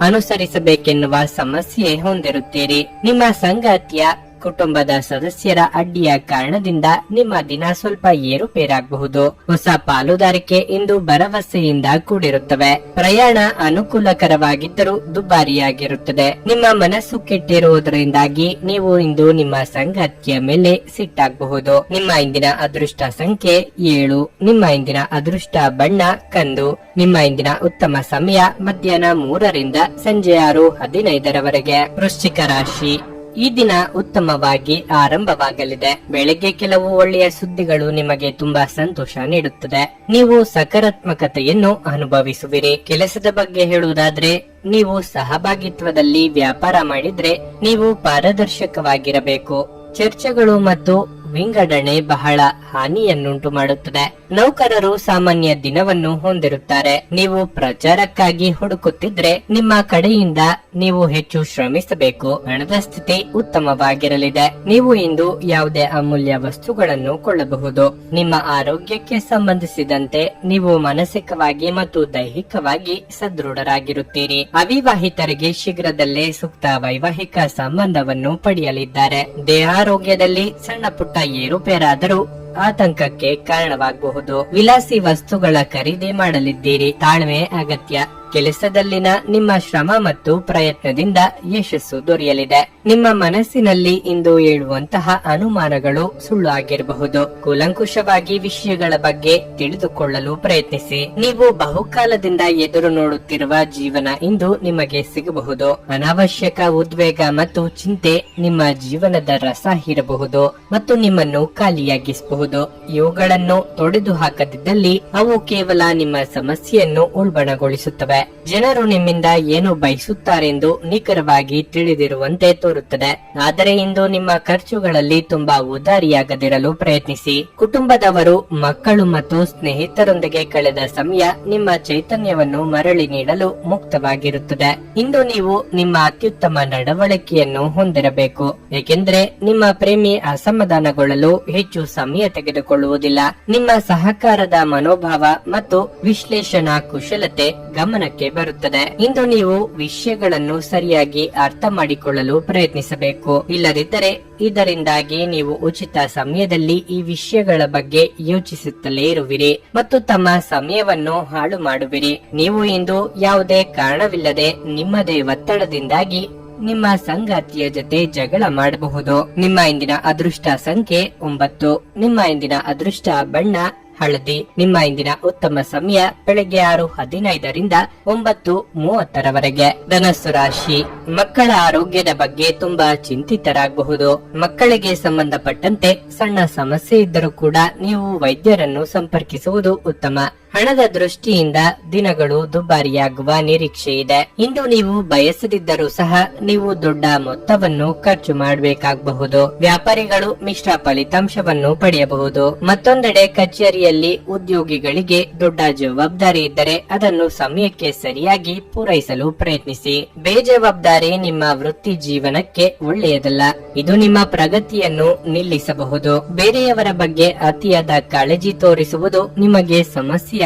ಅನುಸರಿಸಬೇಕೆನ್ನುವ ಸಮಸ್ಯೆ ಹೊಂದಿರುತ್ತೀರಿ. ನಿಮ್ಮ ಸಂಗಾತಿಯ ಕುಟುಂಬದ ಸದಸ್ಯರ ಅಡ್ಡಿಯ ಕಾರಣದಿಂದ ನಿಮ್ಮ ದಿನ ಸ್ವಲ್ಪ ಏರುಪೇರಾಗಬಹುದು. ಹೊಸ ಪಾಲುದಾರಿಕೆ ಇಂದು ಭರವಸೆಯಿಂದ ಕೂಡಿರುತ್ತವೆ. ಪ್ರಯಾಣ ಅನುಕೂಲಕರವಾಗಿದ್ದರೂ ದುಬಾರಿಯಾಗಿರುತ್ತದೆ. ನಿಮ್ಮ ಮನಸ್ಸು ಕೆಟ್ಟಿರುವುದರಿಂದಾಗಿ ನೀವು ಇಂದು ನಿಮ್ಮ ಸಂಗಾತಿಯ ಮೇಲೆ ಸಿಟ್ಟಾಗಬಹುದು. ನಿಮ್ಮ ಇಂದಿನ ಅದೃಷ್ಟ ಸಂಖ್ಯೆ 7. ನಿಮ್ಮ ಇಂದಿನ ಅದೃಷ್ಟ ಬಣ್ಣ ಕಂದು. ನಿಮ್ಮ ಇಂದಿನ ಉತ್ತಮ ಸಮಯ ಮಧ್ಯಾಹ್ನ 3 ರಿಂದ ಸಂಜೆ 6:15 ವೃಶ್ಚಿಕ ರಾಶಿ. ಈ ದಿನ ಉತ್ತಮವಾಗಿ ಆರಂಭವಾಗಲಿದೆ. ಬೆಳಗ್ಗೆ ಕೆಲವು ಒಳ್ಳೆಯ ಸುದ್ದಿಗಳು ನಿಮಗೆ ತುಂಬಾ ಸಂತೋಷ ನೀಡುತ್ತದೆ. ನೀವು ಸಕಾರಾತ್ಮಕತೆಯನ್ನು ಅನುಭವಿಸುವಿರಿ. ಕೆಲಸದ ಬಗ್ಗೆ ಹೇಳುವುದಾದ್ರೆ ನೀವು ಸಹಭಾಗಿತ್ವದಲ್ಲಿ ವ್ಯಾಪಾರ ಮಾಡಿದ್ರೆ ನೀವು ಪಾರದರ್ಶಕವಾಗಿರಬೇಕು. ಚರ್ಚೆಗಳು ಮತ್ತು ವಿಂಗಡಣೆ ಬಹಳ ಹಾನಿಯನ್ನುಂಟು ಮಾಡುತ್ತದೆ. ನೌಕರರು ಸಾಮಾನ್ಯ ದಿನವನ್ನು ಹೊಂದಿರುತ್ತಾರೆ. ನೀವು ಪ್ರಚಾರಕ್ಕಾಗಿ ಹುಡುಕುತ್ತಿದ್ರೆ ನಿಮ್ಮ ಕಡೆಯಿಂದ ನೀವು ಹೆಚ್ಚು ಶ್ರಮಿಸಬೇಕು. ಹಣದ ಸ್ಥಿತಿ ಉತ್ತಮವಾಗಿರಲಿದೆ. ನೀವು ಇಂದು ಯಾವುದೇ ಅಮೂಲ್ಯ ವಸ್ತುಗಳನ್ನು ಕೊಳ್ಳಬಹುದು. ನಿಮ್ಮ ಆರೋಗ್ಯಕ್ಕೆ ಸಂಬಂಧಿಸಿದಂತೆ ನೀವು ಮಾನಸಿಕವಾಗಿ ಮತ್ತು ದೈಹಿಕವಾಗಿ ಸದೃಢರಾಗಿರುತ್ತೀರಿ. ಅವಿವಾಹಿತರಿಗೆ ಶೀಘ್ರದಲ್ಲೇ ಸೂಕ್ತ ವೈವಾಹಿಕ ಸಂಬಂಧವನ್ನು ಪಡೆಯಲಿದ್ದಾರೆ. ದೇಹಾರೋಗ್ಯದಲ್ಲಿ ಸಣ್ಣ ಪುಟ್ಟ ಏರುಪೇರಾದರೂ ಆತಂಕಕ್ಕೆ ಕಾರಣವಾಗಬಹುದು. ವಿಲಾಸಿ ವಸ್ತುಗಳ ಖರೀದಿ ಮಾಡಲಿದ್ದೀರಿ. ತಾಳ್ಮೆ ಅಗತ್ಯ. ಕೆಲಸದಲ್ಲಿನ ನಿಮ್ಮ ಶ್ರಮ ಮತ್ತು ಪ್ರಯತ್ನದಿಂದ ಯಶಸ್ಸು ದೊರೆಯಲಿದೆ. ನಿಮ್ಮ ಮನಸ್ಸಿನಲ್ಲಿ ಇಂದು ಏಳುವಂತಹ ಅನುಮಾನಗಳು ಸುಳ್ಳು ಆಗಿರಬಹುದು. ಕೂಲಂಕುಷವಾಗಿ ವಿಷಯಗಳ ಬಗ್ಗೆ ತಿಳಿದುಕೊಳ್ಳಲು ಪ್ರಯತ್ನಿಸಿ. ನೀವು ಬಹುಕಾಲದಿಂದ ಎದುರು ನೋಡುತ್ತಿರುವ ಜೀವನ ಇಂದು ನಿಮಗೆ ಸಿಗಬಹುದು. ಅನಾವಶ್ಯಕ ಉದ್ವೇಗ ಮತ್ತು ಚಿಂತೆ ನಿಮ್ಮ ಜೀವನದ ರಸ ಹೀರಬಹುದು ಮತ್ತು ನಿಮ್ಮನ್ನು ಖಾಲಿಯಾಗಿಸಬಹುದು. ಇವುಗಳನ್ನು ತೊಡೆದು ಹಾಕದಿದ್ದಲ್ಲಿ ಅವು ಕೇವಲ ನಿಮ್ಮ ಸಮಸ್ಯೆಯನ್ನು ಉಲ್ಬಣಗೊಳಿಸುತ್ತವೆ. ಜನರು ನಿಮ್ಮಿಂದ ಏನು ಬಯಸುತ್ತಾರೆಂದು ನಿಖರವಾಗಿ ತಿಳಿದಿರುವಂತೆ ತೋರುತ್ತದೆ. ಆದರೆ ಇಂದು ನಿಮ್ಮ ಖರ್ಚುಗಳಲ್ಲಿ ತುಂಬಾ ಉದಾರಿಯಾಗದಿರಲು ಪ್ರಯತ್ನಿಸಿ. ಕುಟುಂಬದವರು, ಮಕ್ಕಳು ಮತ್ತು ಸ್ನೇಹಿತರೊಂದಿಗೆ ಕಳೆದ ಸಮಯ ನಿಮ್ಮ ಚೈತನ್ಯವನ್ನು ಮರಳಿ ನೀಡಲು ಮುಕ್ತವಾಗಿರುತ್ತದೆ. ಇಂದು ನೀವು ನಿಮ್ಮ ಅತ್ಯುತ್ತಮ ನಡವಳಿಕೆಯನ್ನು ಹೊಂದಿರಬೇಕು, ಏಕೆಂದರೆ ನಿಮ್ಮ ಪ್ರೇಮಿ ಅಸಮಾಧಾನಗೊಳ್ಳಲು ಹೆಚ್ಚು ಸಮಯ ತೆಗೆದುಕೊಳ್ಳುವುದಿಲ್ಲ. ನಿಮ್ಮ ಸಹಕಾರದ ಮನೋಭಾವ ಮತ್ತು ವಿಶ್ಲೇಷಣಾ ಕುಶಲತೆ ಗಮನಕ್ಕೆ ಬರುತ್ತದೆ. ಇಂದು ನೀವು ವಿಷಯಗಳನ್ನು ಸರಿಯಾಗಿ ಅರ್ಥ ಮಾಡಿಕೊಳ್ಳಲು ಪ್ರಯತ್ನಿಸಬೇಕು. ಇಲ್ಲದಿದ್ದರೆ ಇದರಿಂದಾಗಿ ನೀವು ಉಚಿತ ಸಮಯದಲ್ಲಿ ಈ ವಿಷಯಗಳ ಬಗ್ಗೆ ಯೋಚಿಸುತ್ತಲೇ ಇರುವಿರಿ ಮತ್ತು ತಮ್ಮ ಸಮಯವನ್ನು ಹಾಳು ಮಾಡುವಿರಿ. ನೀವು ಇಂದು ಯಾವುದೇ ಕಾರಣವಿಲ್ಲದೆ ನಿಮ್ಮದೇ ಒತ್ತಡದಿಂದಾಗಿ ನಿಮ್ಮ ಸಂಗಾತಿಯ ಜೊತೆ ಜಗಳ ಮಾಡಬಹುದು. ನಿಮ್ಮ ಇಂದಿನ ಅದೃಷ್ಟ ಸಂಖ್ಯೆ 9. ನಿಮ್ಮ ಇಂದಿನ ಅದೃಷ್ಟ ಬಣ್ಣ ಹಳದಿ. ನಿಮ್ಮ ಇಂದಿನ ಉತ್ತಮ ಸಮಯ ಬೆಳಗ್ಗೆ 6:15ರಿಂದ 9:30ರವರೆಗೆ. ಧನಸ್ಸು ರಾಶಿ. ಮಕ್ಕಳ ಆರೋಗ್ಯದ ಬಗ್ಗೆ ತುಂಬಾ ಚಿಂತಿತರಾಗಬಹುದು. ಮಕ್ಕಳಿಗೆ ಸಂಬಂಧಪಟ್ಟಂತೆ ಸಣ್ಣ ಸಮಸ್ಯೆ ಇದ್ದರೂ ಕೂಡ ನೀವು ವೈದ್ಯರನ್ನು ಸಂಪರ್ಕಿಸುವುದು ಉತ್ತಮ. ಹಣದ ದೃಷ್ಟಿಯಿಂದ ದಿನಗಳು ದುಬಾರಿಯಾಗುವ ನಿರೀಕ್ಷೆ ಇದೆ. ಇಂದು ನೀವು ಬಯಸದಿದ್ದರೂ ಸಹ ನೀವು ದೊಡ್ಡ ಮೊತ್ತವನ್ನು ಖರ್ಚು ಮಾಡಬೇಕಾಗಬಹುದು. ವ್ಯಾಪಾರಿಗಳು ಮಿಶ್ರ ಫಲಿತಾಂಶವನ್ನು ಪಡೆಯಬಹುದು. ಮತ್ತೊಂದೆಡೆ ಕಚೇರಿಯಲ್ಲಿ ಉದ್ಯೋಗಿಗಳಿಗೆ ದೊಡ್ಡ ಜವಾಬ್ದಾರಿ ಇದ್ದರೆ ಅದನ್ನು ಸಮಯಕ್ಕೆ ಸರಿಯಾಗಿ ಪೂರೈಸಲು ಪ್ರಯತ್ನಿಸಿ. ಬೇಜವಾಬ್ದಾರಿ ನಿಮ್ಮ ವೃತ್ತಿ ಜೀವನಕ್ಕೆ ಒಳ್ಳೆಯದಲ್ಲ. ಇದು ನಿಮ್ಮ ಪ್ರಗತಿಯನ್ನು ನಿಲ್ಲಿಸಬಹುದು. ಬೇರೆಯವರ ಬಗ್ಗೆ ಅತಿಯಾದ ಕಾಳಜಿ ತೋರಿಸುವುದು ನಿಮಗೆ ಸಮಸ್ಯೆಯಾಗಬಹುದು.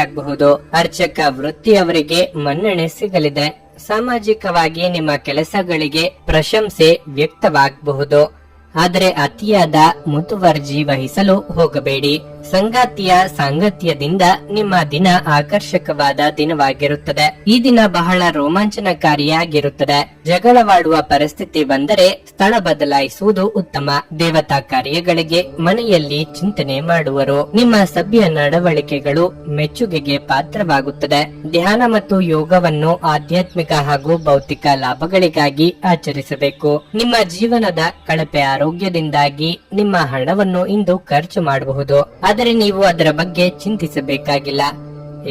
ಅರ್ಚಕ ವೃತ್ತಿಯವರಿಗೆ ಮನ್ನಣೆ ಸಿಗಲಿದೆ. ಸಾಮಾಜಿಕವಾಗಿ ನಿಮ್ಮ ಕೆಲಸಗಳಿಗೆ ಪ್ರಶಂಸೆ ವ್ಯಕ್ತವಾಗಬಹುದು. ಆದರೆ ಅತಿಯಾದ ಮುತುವರ್ಜಿ ವಹಿಸಲು ಹೋಗಬೇಡಿ. ಸಂಗಾತಿಯ ಸಾಂಗತ್ಯದಿಂದ ನಿಮ್ಮ ದಿನ ಆಕರ್ಷಕವಾದ ದಿನವಾಗಿರುತ್ತದೆ. ಈ ದಿನ ಬಹಳ ರೋಮಾಂಚನಕಾರಿಯಾಗಿರುತ್ತದೆ. ಜಗಳವಾಡುವ ಪರಿಸ್ಥಿತಿ ಬಂದರೆ ಸ್ಥಳ ಬದಲಾಯಿಸುವುದು ಉತ್ತಮ. ದೇವತಾ ಕಾರ್ಯಗಳಿಗೆ ಮನೆಯಲ್ಲಿ ಚಿಂತನೆ ಮಾಡುವರು. ನಿಮ್ಮ ಸಭ್ಯ ನಡವಳಿಕೆಗಳು ಮೆಚ್ಚುಗೆಗೆ ಪಾತ್ರವಾಗುತ್ತದೆ. ಧ್ಯಾನ ಮತ್ತು ಯೋಗವನ್ನು ಆಧ್ಯಾತ್ಮಿಕ ಹಾಗೂ ಭೌತಿಕ ಲಾಭಗಳಿಗಾಗಿ ಆಚರಿಸಬೇಕು. ನಿಮ್ಮ ಜೀವನದ ಕಳಪೆ ಆರೋಗ್ಯದಿಂದಾಗಿ ನಿಮ್ಮ ಹಣವನ್ನು ಇಂದು ಖರ್ಚು ಮಾಡಬಹುದು. ಆದರೆ ನೀವು ಅದರ ಬಗ್ಗೆ ಚಿಂತಿಸಬೇಕಾಗಿಲ್ಲ,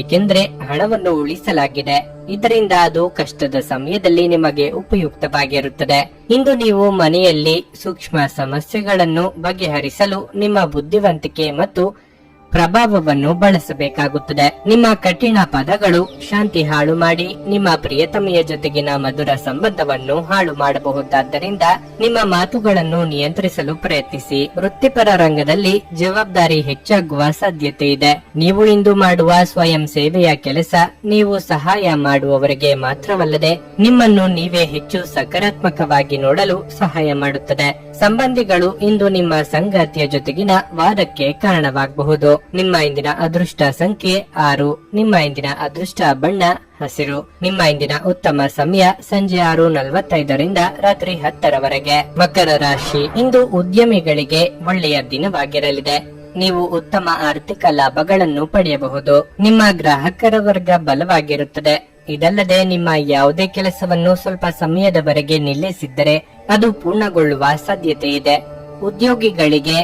ಏಕೆಂದರೆ ಹಣವನ್ನು ಉಳಿಸಲಾಗಿದೆ. ಇದರಿಂದ ಅದು ಕಷ್ಟದ ಸಮಯದಲ್ಲಿ ನಿಮಗೆ ಉಪಯುಕ್ತವಾಗಿರುತ್ತದೆ. ಇಂದು ನೀವು ಮನೆಯಲ್ಲಿ ಸೂಕ್ಷ್ಮ ಸಮಸ್ಯೆಗಳನ್ನು ಬಗೆಹರಿಸಲು ನಿಮ್ಮ ಬುದ್ಧಿವಂತಿಕೆ ಮತ್ತು ಪ್ರಭಾವವನ್ನು ಬಳಸಬೇಕಾಗುತ್ತದೆ. ನಿಮ್ಮ ಕಠಿಣ ಪದಗಳು ಶಾಂತಿ ಹಾಳು ಮಾಡಿ ನಿಮ್ಮ ಪ್ರಿಯತಮೆಯ ಜೊತೆಗಿನ ಮಧುರ ಸಂಬಂಧವನ್ನು ಹಾಳು ಮಾಡಬಹುದಾದ್ದರಿಂದ ನಿಮ್ಮ ಮಾತುಗಳನ್ನು ನಿಯಂತ್ರಿಸಲು ಪ್ರಯತ್ನಿಸಿ. ವೃತ್ತಿಪರ ರಂಗದಲ್ಲಿ ಜವಾಬ್ದಾರಿ ಹೆಚ್ಚಾಗುವ ಸಾಧ್ಯತೆ ಇದೆ. ನೀವು ಇಂದು ಮಾಡುವ ಸ್ವಯಂ ಸೇವೆಯ ಕೆಲಸ ನೀವು ಸಹಾಯ ಮಾಡುವವರಿಗೆ ಮಾತ್ರವಲ್ಲದೆ ನಿಮ್ಮನ್ನು ನೀವೇ ಹೆಚ್ಚು ಸಕಾರಾತ್ಮಕವಾಗಿ ನೋಡಲು ಸಹಾಯ ಮಾಡುತ್ತದೆ. ಸಂಬಂಧಿಗಳು ಇಂದು ನಿಮ್ಮ ಸಂಗಾತಿಯ ಜೊತೆಗಿನ ವಾದಕ್ಕೆ ಕಾರಣವಾಗಬಹುದು. ನಿಮ್ಮ ಇಂದಿನ ಅದೃಷ್ಟ ಸಂಖ್ಯೆ 6. ನಿಮ್ಮ ಇಂದಿನ ಅದೃಷ್ಟ ಬಣ್ಣ ಹಸಿರು. ನಿಮ್ಮ ಇಂದಿನ ಉತ್ತಮ ಸಮಯ ಸಂಜೆ 6:45ರಿಂದ ರಾತ್ರಿ 10ರವರೆಗೆ. ಮಕರ ರಾಶಿ. ಇಂದು ಉದ್ಯಮಿಗಳಿಗೆ ಒಳ್ಳೆಯ ದಿನವಾಗಿರಲಿದೆ. ನೀವು ಉತ್ತಮ ಆರ್ಥಿಕ ಲಾಭಗಳನ್ನು ಪಡೆಯಬಹುದು. ನಿಮ್ಮ ಗ್ರಾಹಕರ ವರ್ಗ ಬಲವಾಗಿರುತ್ತದೆ. ಇದಲ್ಲದೆ ನಿಮ್ಮ ಯಾವುದೇ ಕೆಲಸವನ್ನು ಸ್ವಲ್ಪ ಸಮಯದವರೆಗೆ ನಿಲ್ಲಿಸಿದ್ದರೆ ಅದು ಪೂರ್ಣಗೊಳ್ಳುವ ಸಾಧ್ಯತೆ ಇದೆ. ಉದ್ಯೋಗಿಗಳಿಗೆ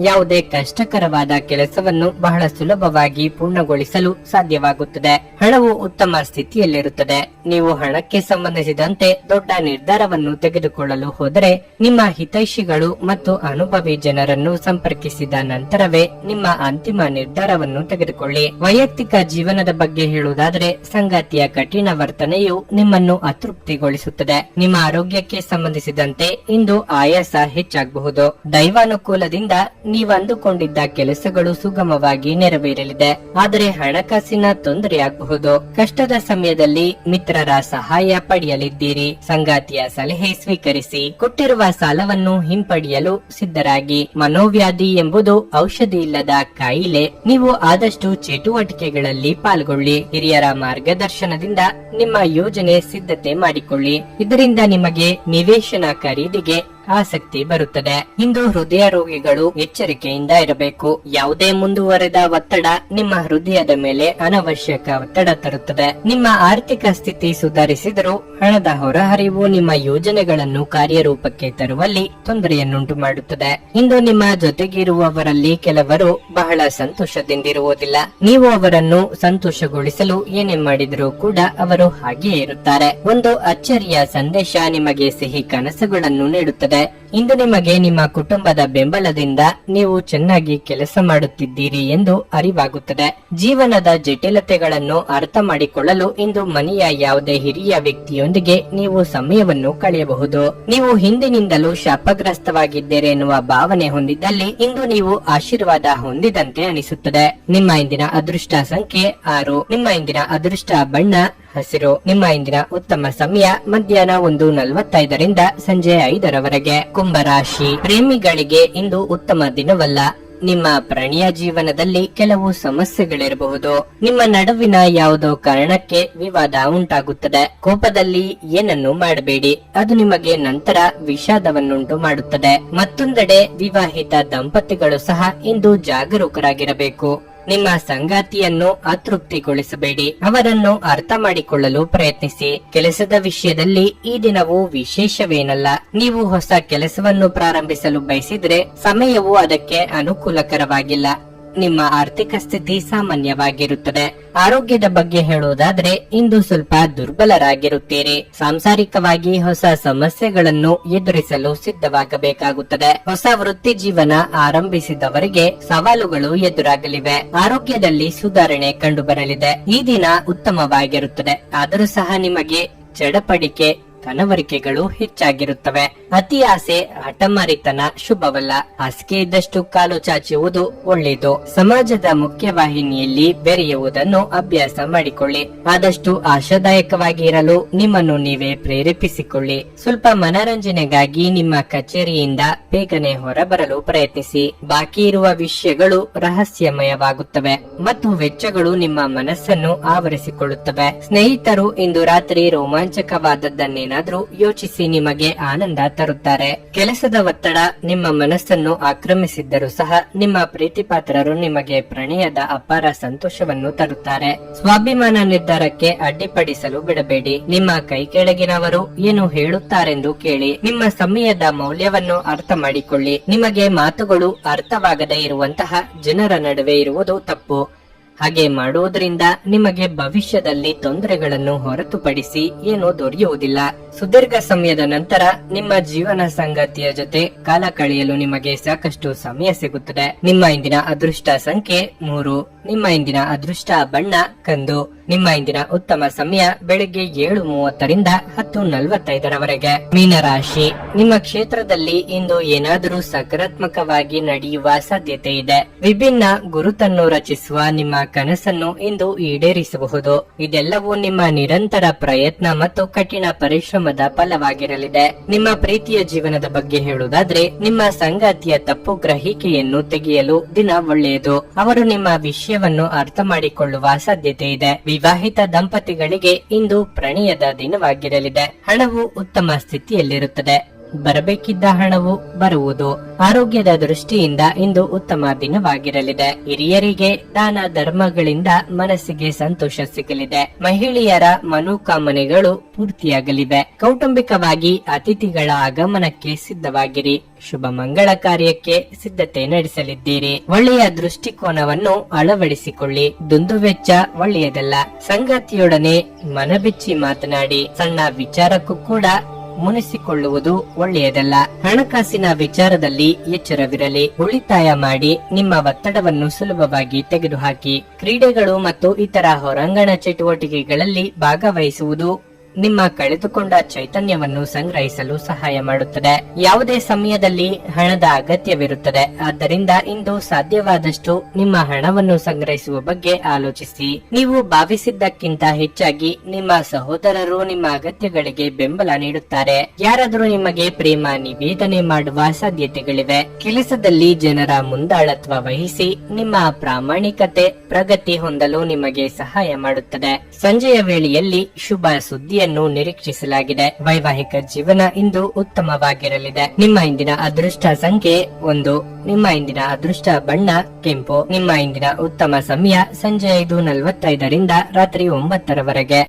ಯಾವುದೇ ಕಷ್ಟಕರವಾದ ಕೆಲಸವನ್ನು ಬಹಳ ಸುಲಭವಾಗಿ ಪೂರ್ಣಗೊಳಿಸಲು ಸಾಧ್ಯವಾಗುತ್ತದೆ. ಹಣವು ಉತ್ತಮ ಸ್ಥಿತಿಯಲ್ಲಿರುತ್ತದೆ. ನೀವು ಹಣಕ್ಕೆ ಸಂಬಂಧಿಸಿದಂತೆ ದೊಡ್ಡ ನಿರ್ಧಾರವನ್ನು ತೆಗೆದುಕೊಳ್ಳಲು ಹೋದರೆ ನಿಮ್ಮ ಹಿತೈಷಿಗಳು ಮತ್ತು ಅನುಭವಿ ಜನರನ್ನು ಸಂಪರ್ಕಿಸಿದ ನಂತರವೇ ನಿಮ್ಮ ಅಂತಿಮ ನಿರ್ಧಾರವನ್ನು ತೆಗೆದುಕೊಳ್ಳಿ. ವೈಯಕ್ತಿಕ ಜೀವನದ ಬಗ್ಗೆ ಹೇಳುವುದಾದರೆ ಸಂಗಾತಿಯ ಕಠಿಣ ವರ್ತನೆಯು ನಿಮ್ಮನ್ನು ಅತೃಪ್ತಿಗೊಳಿಸುತ್ತದೆ. ನಿಮ್ಮ ಆರೋಗ್ಯಕ್ಕೆ ಸಂಬಂಧಿಸಿದಂತೆ ಇಂದು ಆಯಾಸ ಹೆಚ್ಚಾಗಬಹುದು. ದೈವಾನುಕೂಲದಿಂದ ನೀವು ಅಂದುಕೊಂಡಿದ್ದ ಕೆಲಸಗಳು ಸುಗಮವಾಗಿ ನೆರವೇರಲಿದೆ. ಆದರೆ ಹಣಕಾಸಿನ ತೊಂದರೆಯಾಗಬಹುದು. ಕಷ್ಟದ ಸಮಯದಲ್ಲಿ ಮಿತ್ರರ ಸಹಾಯ ಪಡೆಯಲಿದ್ದೀರಿ. ಸಂಗಾತಿಯ ಸಲಹೆ ಸ್ವೀಕರಿಸಿ. ಕೊಟ್ಟಿರುವ ಸಾಲವನ್ನು ಹಿಂಪಡೆಯಲು ಸಿದ್ಧರಾಗಿ. ಮನೋವ್ಯಾಧಿ ಎಂಬುದು ಔಷಧಿ ಇಲ್ಲದ ಕಾಯಿಲೆ. ನೀವು ಆದಷ್ಟು ಚಟುವಟಿಕೆಗಳಲ್ಲಿ ಪಾಲ್ಗೊಳ್ಳಿ. ಹಿರಿಯರ ಮಾರ್ಗದರ್ಶನದಿಂದ ನಿಮ್ಮ ಯೋಜನೆ ಸಿದ್ಧತೆ ಮಾಡಿಕೊಳ್ಳಿ. ಇದರಿಂದ ನಿಮಗೆ ನಿವೇಶನ ಖರೀದಿಗೆ ಆಸಕ್ತಿ ಬರುತ್ತದೆ. ಇಂದು ಹೃದಯ ರೋಗಿಗಳು ಎಚ್ಚರಿಕೆಯಿಂದ ಇರಬೇಕು. ಯಾವುದೇ ಮುಂದುವರೆದ ಒತ್ತಡ ನಿಮ್ಮ ಹೃದಯದ ಮೇಲೆ ಅನವಶ್ಯಕ ಒತ್ತಡ ತರುತ್ತದೆ. ನಿಮ್ಮ ಆರ್ಥಿಕ ಸ್ಥಿತಿ ಸುಧಾರಿಸಿದರೂ ಹಣದ ಹೊರಹರಿವು ನಿಮ್ಮ ಯೋಜನೆಗಳನ್ನು ಕಾರ್ಯರೂಪಕ್ಕೆ ತರುವಲ್ಲಿ ತೊಂದರೆಯನ್ನುಂಟು ಮಾಡುತ್ತದೆ. ಇಂದು ನಿಮ್ಮ ಜೊತೆಗಿರುವವರಲ್ಲಿ ಕೆಲವರು ಬಹಳ ಸಂತೋಷದಿಂದಿರುವುದಿಲ್ಲ. ನೀವು ಅವರನ್ನು ಸಂತೋಷಗೊಳಿಸಲು ಏನೇ ಮಾಡಿದರೂ ಕೂಡ ಅವರು ಹಾಗೆಯೇ ಇರುತ್ತಾರೆ. ಒಂದು ಅಚ್ಚರಿಯ ಸಂದೇಶ ನಿಮಗೆ ಸಿಹಿ ಕನಸುಗಳನ್ನು ನೀಡುತ್ತದೆ. ಇಂದು ನಿಮಗೆ ನಿಮ್ಮ ಕುಟುಂಬದ ಬೆಂಬಲದಿಂದ ನೀವು ಚೆನ್ನಾಗಿ ಕೆಲಸ ಮಾಡುತ್ತಿದ್ದೀರಿ ಎಂದು ಅರಿವಾಗುತ್ತದೆ. ಜೀವನದ ಜಟಿಲತೆಗಳನ್ನು ಅರ್ಥ ಮಾಡಿಕೊಳ್ಳಲು ಇಂದು ಮನೆಯ ಯಾವುದೇ ಹಿರಿಯ ವ್ಯಕ್ತಿಯೊಂದಿಗೆ ನೀವು ಸಮಯವನ್ನು ಕಳೆಯಬಹುದು. ನೀವು ಹಿಂದಿನಿಂದಲೂ ಶಾಪಗ್ರಸ್ತವಾಗಿದ್ದೀರಿ ಎನ್ನುವ ಭಾವನೆ ಹೊಂದಿದ್ದಲ್ಲಿ ಇಂದು ನೀವು ಆಶೀರ್ವಾದ ಹೊಂದಿದಂತೆ ಅನಿಸುತ್ತದೆ. ನಿಮ್ಮ ಇಂದಿನ ಅದೃಷ್ಟ ಸಂಖ್ಯೆ 6. ನಿಮ್ಮ ಇಂದಿನ ಅದೃಷ್ಟ ಬಣ್ಣ ಹಸಿರು. ನಿಮ್ಮ ಇಂದಿನ ಉತ್ತಮ ಸಮಯ ಮಧ್ಯಾಹ್ನ 1:45ರಿಂದ ಸಂಜೆ 5ರವರೆಗೆ. ಕುಂಭರಾಶಿ. ಪ್ರೇಮಿಗಳಿಗೆ ಇಂದು ಉತ್ತಮ ದಿನವಲ್ಲ. ನಿಮ್ಮ ಪ್ರಣಯ ಜೀವನದಲ್ಲಿ ಕೆಲವು ಸಮಸ್ಯೆಗಳಿರಬಹುದು. ನಿಮ್ಮ ನಡುವಿನ ಯಾವುದೋ ಕಾರಣಕ್ಕೆ ವಿವಾದ ಉಂಟಾಗುತ್ತದೆ. ಕೋಪದಲ್ಲಿ ಏನನ್ನು ಮಾಡಬೇಡಿ, ಅದು ನಿಮಗೆ ನಂತರ ವಿಷಾದವನ್ನುಂಟು ಮಾಡುತ್ತದೆ. ಮತ್ತೊಂದೆಡೆ ವಿವಾಹಿತ ದಂಪತಿಗಳು ಸಹ ಇಂದು ಜಾಗರೂಕರಾಗಿರಬೇಕು. ನಿಮ್ಮ ಸಂಗಾತಿಯನ್ನು ಅತೃಪ್ತಿಗೊಳಿಸಬೇಡಿ, ಅವರನ್ನು ಅರ್ಥ ಮಾಡಿಕೊಳ್ಳಲು ಪ್ರಯತ್ನಿಸಿ. ಕೆಲಸದ ವಿಷಯದಲ್ಲಿ ಈ ದಿನವು ವಿಶೇಷವೇನಲ್ಲ. ನೀವು ಹೊಸ ಕೆಲಸವನ್ನು ಪ್ರಾರಂಭಿಸಲು ಬಯಸಿದ್ರೆ ಸಮಯವು ಅದಕ್ಕೆ ಅನುಕೂಲಕರವಾಗಿಲ್ಲ. ನಿಮ್ಮ ಆರ್ಥಿಕ ಸ್ಥಿತಿ ಸಾಮಾನ್ಯವಾಗಿರುತ್ತದೆ. ಆರೋಗ್ಯದ ಬಗ್ಗೆ ಹೇಳುವುದಾದ್ರೆ ಇಂದು ಸ್ವಲ್ಪ ದುರ್ಬಲರಾಗಿರುತ್ತೀರಿ. ಸಾಂಸಾರಿಕವಾಗಿ ಹೊಸ ಸಮಸ್ಯೆಗಳನ್ನು ಎದುರಿಸಲು ಸಿದ್ಧವಾಗಬೇಕಾಗುತ್ತದೆ. ಹೊಸ ವೃತ್ತಿ ಜೀವನ ಆರಂಭಿಸಿದವರಿಗೆ ಸವಾಲುಗಳು ಎದುರಾಗಲಿವೆ. ಆರೋಗ್ಯದಲ್ಲಿ ಸುಧಾರಣೆ ಕಂಡುಬರಲಿದೆ. ಈ ದಿನ ಉತ್ತಮವಾಗಿರುತ್ತದೆ. ಆದರೂ ಸಹ ನಿಮಗೆ ಚಡಪಡಿಕೆ ಕನವರಿಕೆಗಳು ಹೆಚ್ಚಾಗಿರುತ್ತವೆ. ಅತಿ ಆಸೆ ಹಠಮಾರಿತನ ಶುಭವಲ್ಲ. ಹಾಸಿಗೆ ಇದ್ದಷ್ಟು ಕಾಲು ಚಾಚುವುದು ಒಳ್ಳೆಯದು. ಸಮಾಜದ ಮುಖ್ಯವಾಹಿನಿಯಲ್ಲಿ ಬೆರೆಯುವುದನ್ನು ಅಭ್ಯಾಸ ಮಾಡಿಕೊಳ್ಳಿ. ಆದಷ್ಟು ಆಶಾದಾಯಕವಾಗಿ ಇರಲು ನಿಮ್ಮನ್ನು ನೀವೇ ಪ್ರೇರೇಪಿಸಿಕೊಳ್ಳಿ. ಸ್ವಲ್ಪ ಮನರಂಜನೆಗಾಗಿ ನಿಮ್ಮ ಕಚೇರಿಯಿಂದ ಬೇಗನೆ ಹೊರಬರಲು ಪ್ರಯತ್ನಿಸಿ. ಬಾಕಿ ಇರುವ ವಿಷಯಗಳು ರಹಸ್ಯಮಯವಾಗುತ್ತವೆ ಮತ್ತು ವೆಚ್ಚಗಳು ನಿಮ್ಮ ಮನಸ್ಸನ್ನು ಆವರಿಸಿಕೊಳ್ಳುತ್ತವೆ. ಸ್ನೇಹಿತರು ಇಂದು ರಾತ್ರಿ ರೋಮಾಂಚಕವಾದದ್ದನ್ನೇನಾದ್ರೂ ಯೋಚಿಸಿ ನಿಮಗೆ ಆನಂದ ತರುತ್ತಾರೆ. ಕೆಲಸದ ಒತ್ತಡ ನಿಮ್ಮ ಮನಸ್ಸನ್ನು ಆಕ್ರಮಿಸಿದ್ದರೂ ಸಹ ನಿಮ್ಮ ಪ್ರೀತಿಪಾತ್ರರು ನಿಮಗೆ ಪ್ರಣಯದ ಅಪಾರ ಸಂತೋಷವನ್ನು ತರುತ್ತಾರೆ. ಸ್ವಾಭಿಮಾನ ನಿರ್ಧಾರಕ್ಕೆ ಅಡ್ಡಿಪಡಿಸಲು ಬಿಡಬೇಡಿ. ನಿಮ್ಮ ಕೈ ಕೆಳಗಿನವರು ಏನು ಹೇಳುತ್ತಾರೆಂದು ಕೇಳಿ. ನಿಮ್ಮ ಸಮಯದ ಮೌಲ್ಯವನ್ನು ಅರ್ಥ ಮಾಡಿಕೊಳ್ಳಿ. ನಿಮಗೆ ಮಾತುಗಳು ಅರ್ಥವಾಗದೇ ಇರುವಂತಹ ಜನರ ನಡುವೆ ಇರುವುದು ತಪ್ಪು. ಹಾಗೆ ಮಾಡುವುದರಿಂದ ನಿಮಗೆ ಭವಿಷ್ಯದಲ್ಲಿ ತೊಂದರೆಗಳನ್ನು ಹೊರತುಪಡಿಸಿ ಏನೂ ದೊರೆಯುವುದಿಲ್ಲ. ಸುದೀರ್ಘ ಸಮಯದ ನಂತರ ನಿಮ್ಮ ಜೀವನ ಸಂಗಾತಿಯ ಜೊತೆ ಕಾಲ ಕಳೆಯಲು ನಿಮಗೆ ಸಾಕಷ್ಟು ಸಮಯ ಸಿಗುತ್ತದೆ. ನಿಮ್ಮ ಇಂದಿನ ಅದೃಷ್ಟ ಸಂಖ್ಯೆ 3. ನಿಮ್ಮ ಇಂದಿನ ಅದೃಷ್ಟ ಬಣ್ಣ ಕಂದು. ನಿಮ್ಮ ಇಂದಿನ ಉತ್ತಮ ಸಮಯ ಬೆಳಗ್ಗೆ 7:30ರಿಂದ 10:45ರವರೆಗೆ. ಮೀನರಾಶಿ, ನಿಮ್ಮ ಕ್ಷೇತ್ರದಲ್ಲಿ ಇಂದು ಏನಾದರೂ ಸಕಾರಾತ್ಮಕವಾಗಿ ನಡೆಯುವ ಸಾಧ್ಯತೆ ಇದೆ. ವಿಭಿನ್ನ ಗುರುತನ್ನು ರಚಿಸುವ ನಿಮ್ಮ ಕನಸನ್ನು ಇಂದು ಈಡೇರಿಸಬಹುದು. ಇದೆಲ್ಲವೂ ನಿಮ್ಮ ನಿರಂತರ ಪ್ರಯತ್ನ ಮತ್ತು ಕಠಿಣ ಪರಿಶ್ರಮದ ಫಲವಾಗಿರಲಿದೆ. ನಿಮ್ಮ ಪ್ರೀತಿಯ ಜೀವನದ ಬಗ್ಗೆ ಹೇಳುವುದಾದ್ರೆ ನಿಮ್ಮ ಸಂಗಾತಿಯ ತಪ್ಪು ಗ್ರಹಿಕೆಯನ್ನು ತೆಗೆಯಲು ದಿನ ಒಳ್ಳೆಯದು. ಅವರು ನಿಮ್ಮ ವಿಷಯವನ್ನು ಅರ್ಥ ಮಾಡಿಕೊಳ್ಳುವ ಸಾಧ್ಯತೆ ಇದೆ. ವಿವಾಹಿತ ದಂಪತಿಗಳಿಗೆ ಇಂದು ಪ್ರಣಯದ ದಿನವಾಗಿರಲಿದೆ. ಹಣವು ಉತ್ತಮ ಸ್ಥಿತಿಯಲ್ಲಿರುತ್ತದೆ. ಬರಬೇಕಿದ್ದ ಹಣವು ಬರುವುದು. ಆರೋಗ್ಯದ ದೃಷ್ಟಿಯಿಂದ ಇಂದು ಉತ್ತಮ ದಿನವಾಗಿರಲಿದೆ. ಹಿರಿಯರಿಗೆ ದಾನ ಧರ್ಮಗಳಿಂದ ಮನಸ್ಸಿಗೆ ಸಂತೋಷ ಸಿಗಲಿದೆ. ಮಹಿಳೆಯರ ಮನೋಕಾಮನೆಗಳು ಪೂರ್ತಿಯಾಗಲಿವೆ. ಕೌಟುಂಬಿಕವಾಗಿ ಅತಿಥಿಗಳ ಆಗಮನಕ್ಕೆ ಸಿದ್ಧವಾಗಿರಿ. ಶುಭ ಮಂಗಳ ಕಾರ್ಯಕ್ಕೆ ಸಿದ್ಧತೆ ನಡೆಸಲಿದ್ದೀರಿ. ಒಳ್ಳೆಯ ದೃಷ್ಟಿಕೋನವನ್ನು ಅಳವಡಿಸಿಕೊಳ್ಳಿ. ದುಂದುವೆಚ್ಚ ಒಳ್ಳೆಯದಲ್ಲ. ಸಂಗಾತಿಯೊಡನೆ ಮನಬಿಚ್ಚಿ ಮಾತನಾಡಿ. ಸಣ್ಣ ವಿಚಾರಕ್ಕೂ ಕೂಡ ಮುನಿಸಿಕೊಳ್ಳುವುದು ಒಳ್ಳೆಯದಲ್ಲ. ಹಣಕಾಸಿನ ವಿಚಾರದಲ್ಲಿ ಎಚ್ಚರವಿರಲಿ. ಉಳಿತಾಯ ಮಾಡಿ ನಿಮ್ಮ ಒತ್ತಡವನ್ನು ಸುಲಭವಾಗಿ ತೆಗೆದುಹಾಕಿ. ಕ್ರೀಡೆಗಳು ಮತ್ತು ಇತರ ಹೊರಾಂಗಣ ಚಟುವಟಿಕೆಗಳಲ್ಲಿ ಭಾಗವಹಿಸುವುದು ನಿಮ್ಮ ಕಳೆದುಕೊಂಡ ಚೈತನ್ಯವನ್ನು ಸಂಗ್ರಹಿಸಲು ಸಹಾಯ ಮಾಡುತ್ತದೆ. ಯಾವುದೇ ಸಮಯದಲ್ಲಿ ಹಣದ ಅಗತ್ಯವಿರುತ್ತದೆ. ಆದ್ದರಿಂದ ಇಂದು ಸಾಧ್ಯವಾದಷ್ಟು ನಿಮ್ಮ ಹಣವನ್ನು ಸಂಗ್ರಹಿಸುವ ಬಗ್ಗೆ ಆಲೋಚಿಸಿ. ನೀವು ಭಾವಿಸಿದ್ದಕ್ಕಿಂತ ಹೆಚ್ಚಾಗಿ ನಿಮ್ಮ ಸಹೋದರರು ನಿಮ್ಮ ಅಗತ್ಯಗಳಿಗೆ ಬೆಂಬಲ ನೀಡುತ್ತಾರೆ. ಯಾರಾದರೂ ನಿಮಗೆ ಪ್ರೇಮ ನಿವೇದನೆ ಮಾಡುವ ಸಾಧ್ಯತೆಗಳಿವೆ. ಕೆಲಸದಲ್ಲಿ ಜನರ ಮುಂದಾಳತ್ವ ವಹಿಸಿ. ನಿಮ್ಮ ಪ್ರಾಮಾಣಿಕತೆ ಪ್ರಗತಿ ಹೊಂದಲು ನಿಮಗೆ ಸಹಾಯ ಮಾಡುತ್ತದೆ. ಸಂಜೆಯ ವೇಳೆಯಲ್ಲಿ ಶುಭ ಸುದ್ದಿಯನ್ನು ನಿರೀಕ್ಷಿಸಲಾಗಿದೆ. ವೈವಾಹಿಕ ಜೀವನ ಇಂದು ಉತ್ತಮವಾಗಿರಲಿದೆ. ನಿಮ್ಮ ಇಂದಿನ ಅದೃಷ್ಟ ಸಂಖ್ಯೆ 1. ನಿಮ್ಮ ಇಂದಿನ ಅದೃಷ್ಟ ಬಣ್ಣ ಕೆಂಪು. ನಿಮ್ಮ ಇಂದಿನ ಉತ್ತಮ ಸಮಯ ಸಂಜೆ 5:45ರಿಂದ ರಾತ್ರಿ 9ರವರೆಗೆ.